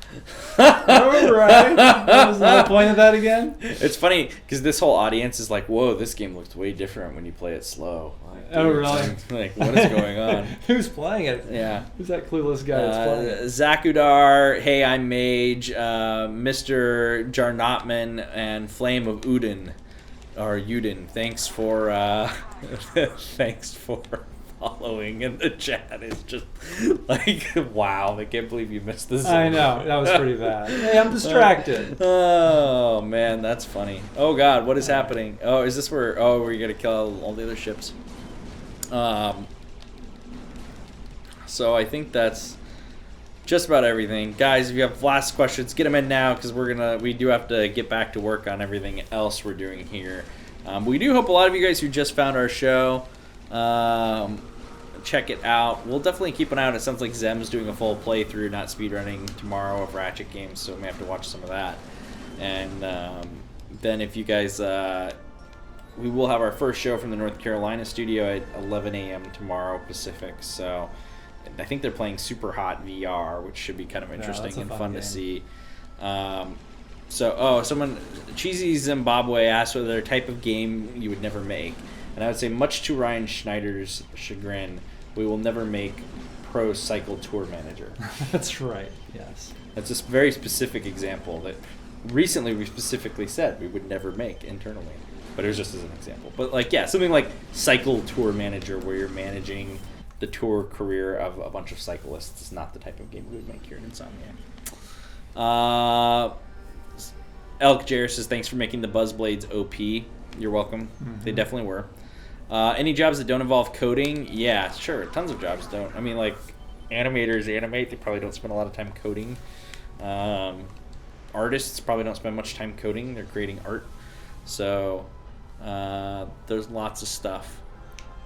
All right. What was the whole point of that again? It's funny because this whole audience is like, "Whoa, this game looks way different when you play it slow." Like, oh, really? Like, what is going on? Who's playing it? Yeah. Who's that clueless guy that's playing it? Zakudar, Hey, I'm Mage, Mr. Jarnotman, and Flame of Udin, or Udin. Thanks for following in the chat. Is just like, wow, I can't believe you missed this. I know, that was pretty bad. Hey, I'm distracted. Oh man, that's funny. Oh god, what is happening? Oh, is this where you gotta kill all the other ships? So I think that's just about everything. Guys, if you have last questions, get them in now, because we do have to get back to work on everything else we're doing here. We do hope a lot of you guys who just found our show check it out. We'll definitely keep an eye on it. It sounds like Zem's doing a full playthrough, not speedrunning, tomorrow of Ratchet games, so we may have to watch some of that. And then if you guys, we will have our first show from the North Carolina studio at 11 a.m. tomorrow Pacific. So I think they're playing Super Hot VR, which should be kind of interesting and fun to see. Someone, Cheesy Zimbabwe asked whether they're a type of game you would never make. And I would say, much to Ryan Schneider's chagrin, we will never make Pro Cycle Tour Manager. That's right, yes. That's a very specific example that recently we specifically said we would never make internally. But it was just as an example. But like, yeah, something like Cycle Tour Manager, where you're managing the tour career of a bunch of cyclists is not the type of game we would make here in Insomniac. Allgeier says, thanks for making the Buzzblades OP. You're welcome. Mm-hmm. They definitely were. Any jobs that don't involve coding? Yeah, sure. Tons of jobs don't. I mean, like, animators animate. They probably don't spend a lot of time coding. Artists probably don't spend much time coding. They're creating art. So there's lots of stuff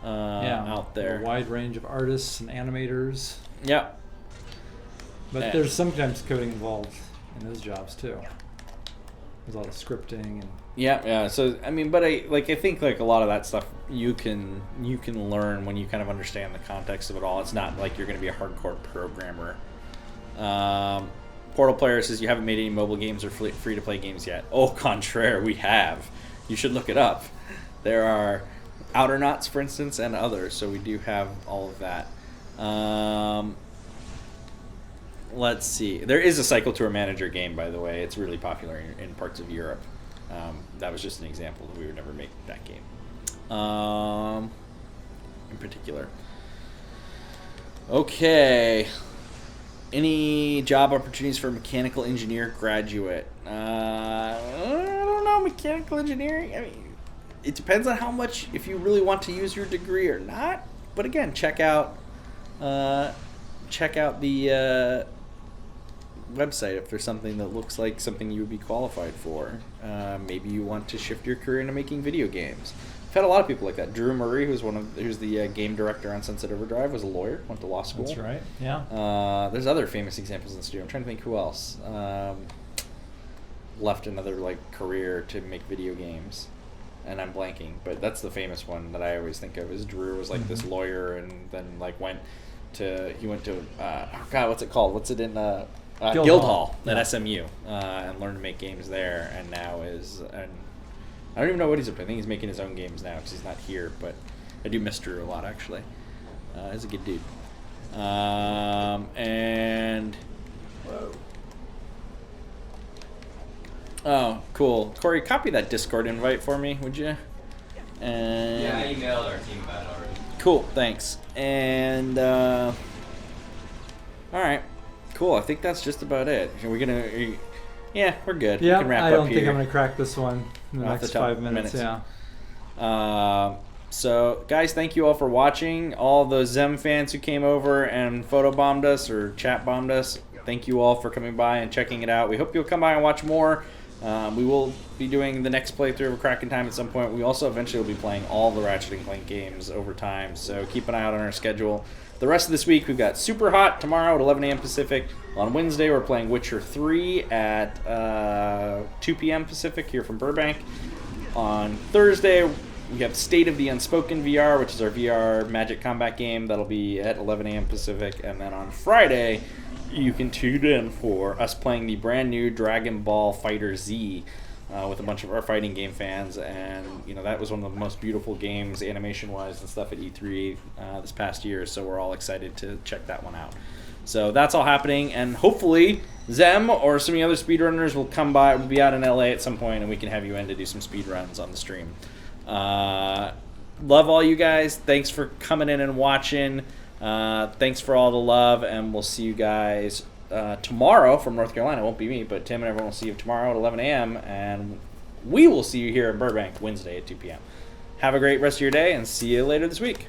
out there. A wide range of artists and animators. Yeah. But there's sometimes coding involved in those jobs too. There's a lot of scripting and yeah. So I mean, but I think like a lot of that stuff you can learn when you kind of understand the context of it all. It's not like you're going to be a hardcore programmer. Portal Player says, you haven't made any mobile games or free to play games yet. Au contraire, we have. You should look it up. There are Outernauts, for instance, and others. So we do have all of that. Let's see. There is a Cycle Tour Manager game, by the way. It's really popular in parts of Europe. That was just an example. We would never make that game in particular. Okay. Any job opportunities for mechanical engineer graduate? I don't know. Mechanical engineering? I mean, it depends on how much, if you really want to use your degree or not. But again, check out the website if there's something that looks like something you would be qualified for. Maybe you want to shift your career into making video games. I've had a lot of people like that. Drew Murray, who's the game director on Sunset Overdrive, was a lawyer, went to law school. That's right. Yeah. There's other famous examples in the studio. I'm trying to think who else left another career to make video games, and I'm blanking. But that's the famous one that I always think of. Is Drew was this lawyer, and then went to what's it called? What's it in Guildhall at SMU, and learned to make games there, and now I don't even know what he's up to. I think he's making his own games now because he's not here, but I do miss Drew a lot, actually. He's a good dude. And... Whoa. Oh, cool. Corey, copy that Discord invite for me, would you? And yeah, I emailed our team about it already. Cool, thanks. And, all right. Cool, I think that's just about it. Are we going to... Yeah, we're good. Yeah, we can wrap I up don't here. think I'm going to crack this one in the Off next the top 5 minutes. minutes. Yeah. So, guys, thank you all for watching. All those Zem fans who came over and photobombed us or chat bombed us, thank you all for coming by and checking it out. We hope you'll come by and watch more. We will be doing the next playthrough of A Crack in Time at some point. We also eventually will be playing all the Ratchet Clank games over time, so keep an eye out on our schedule. The rest of this week, we've got Super Hot tomorrow at 11 a.m. Pacific. On Wednesday, we're playing Witcher 3 at 2 p.m. Pacific here from Burbank. On Thursday, we have State of the Unspoken VR, which is our VR Magic Combat game. That'll be at 11 a.m. Pacific. And then on Friday, you can tune in for us playing the brand new Dragon Ball Fighter Z with a bunch of our fighting game fans. And, that was one of the most beautiful games animation-wise and stuff at E3 this past year. So we're all excited to check that one out. So that's all happening. And hopefully Zem or some of the other speedrunners will come by. We'll be out in LA at some point, and we can have you in to do some speedruns on the stream. Love all you guys. Thanks for coming in and watching. Thanks for all the love, and we'll see you guys tomorrow from North Carolina. It won't be me, but Tim and everyone will see you tomorrow at 11 a.m., and we will see you here in Burbank Wednesday at 2 p.m. Have a great rest of your day, and see you later this week.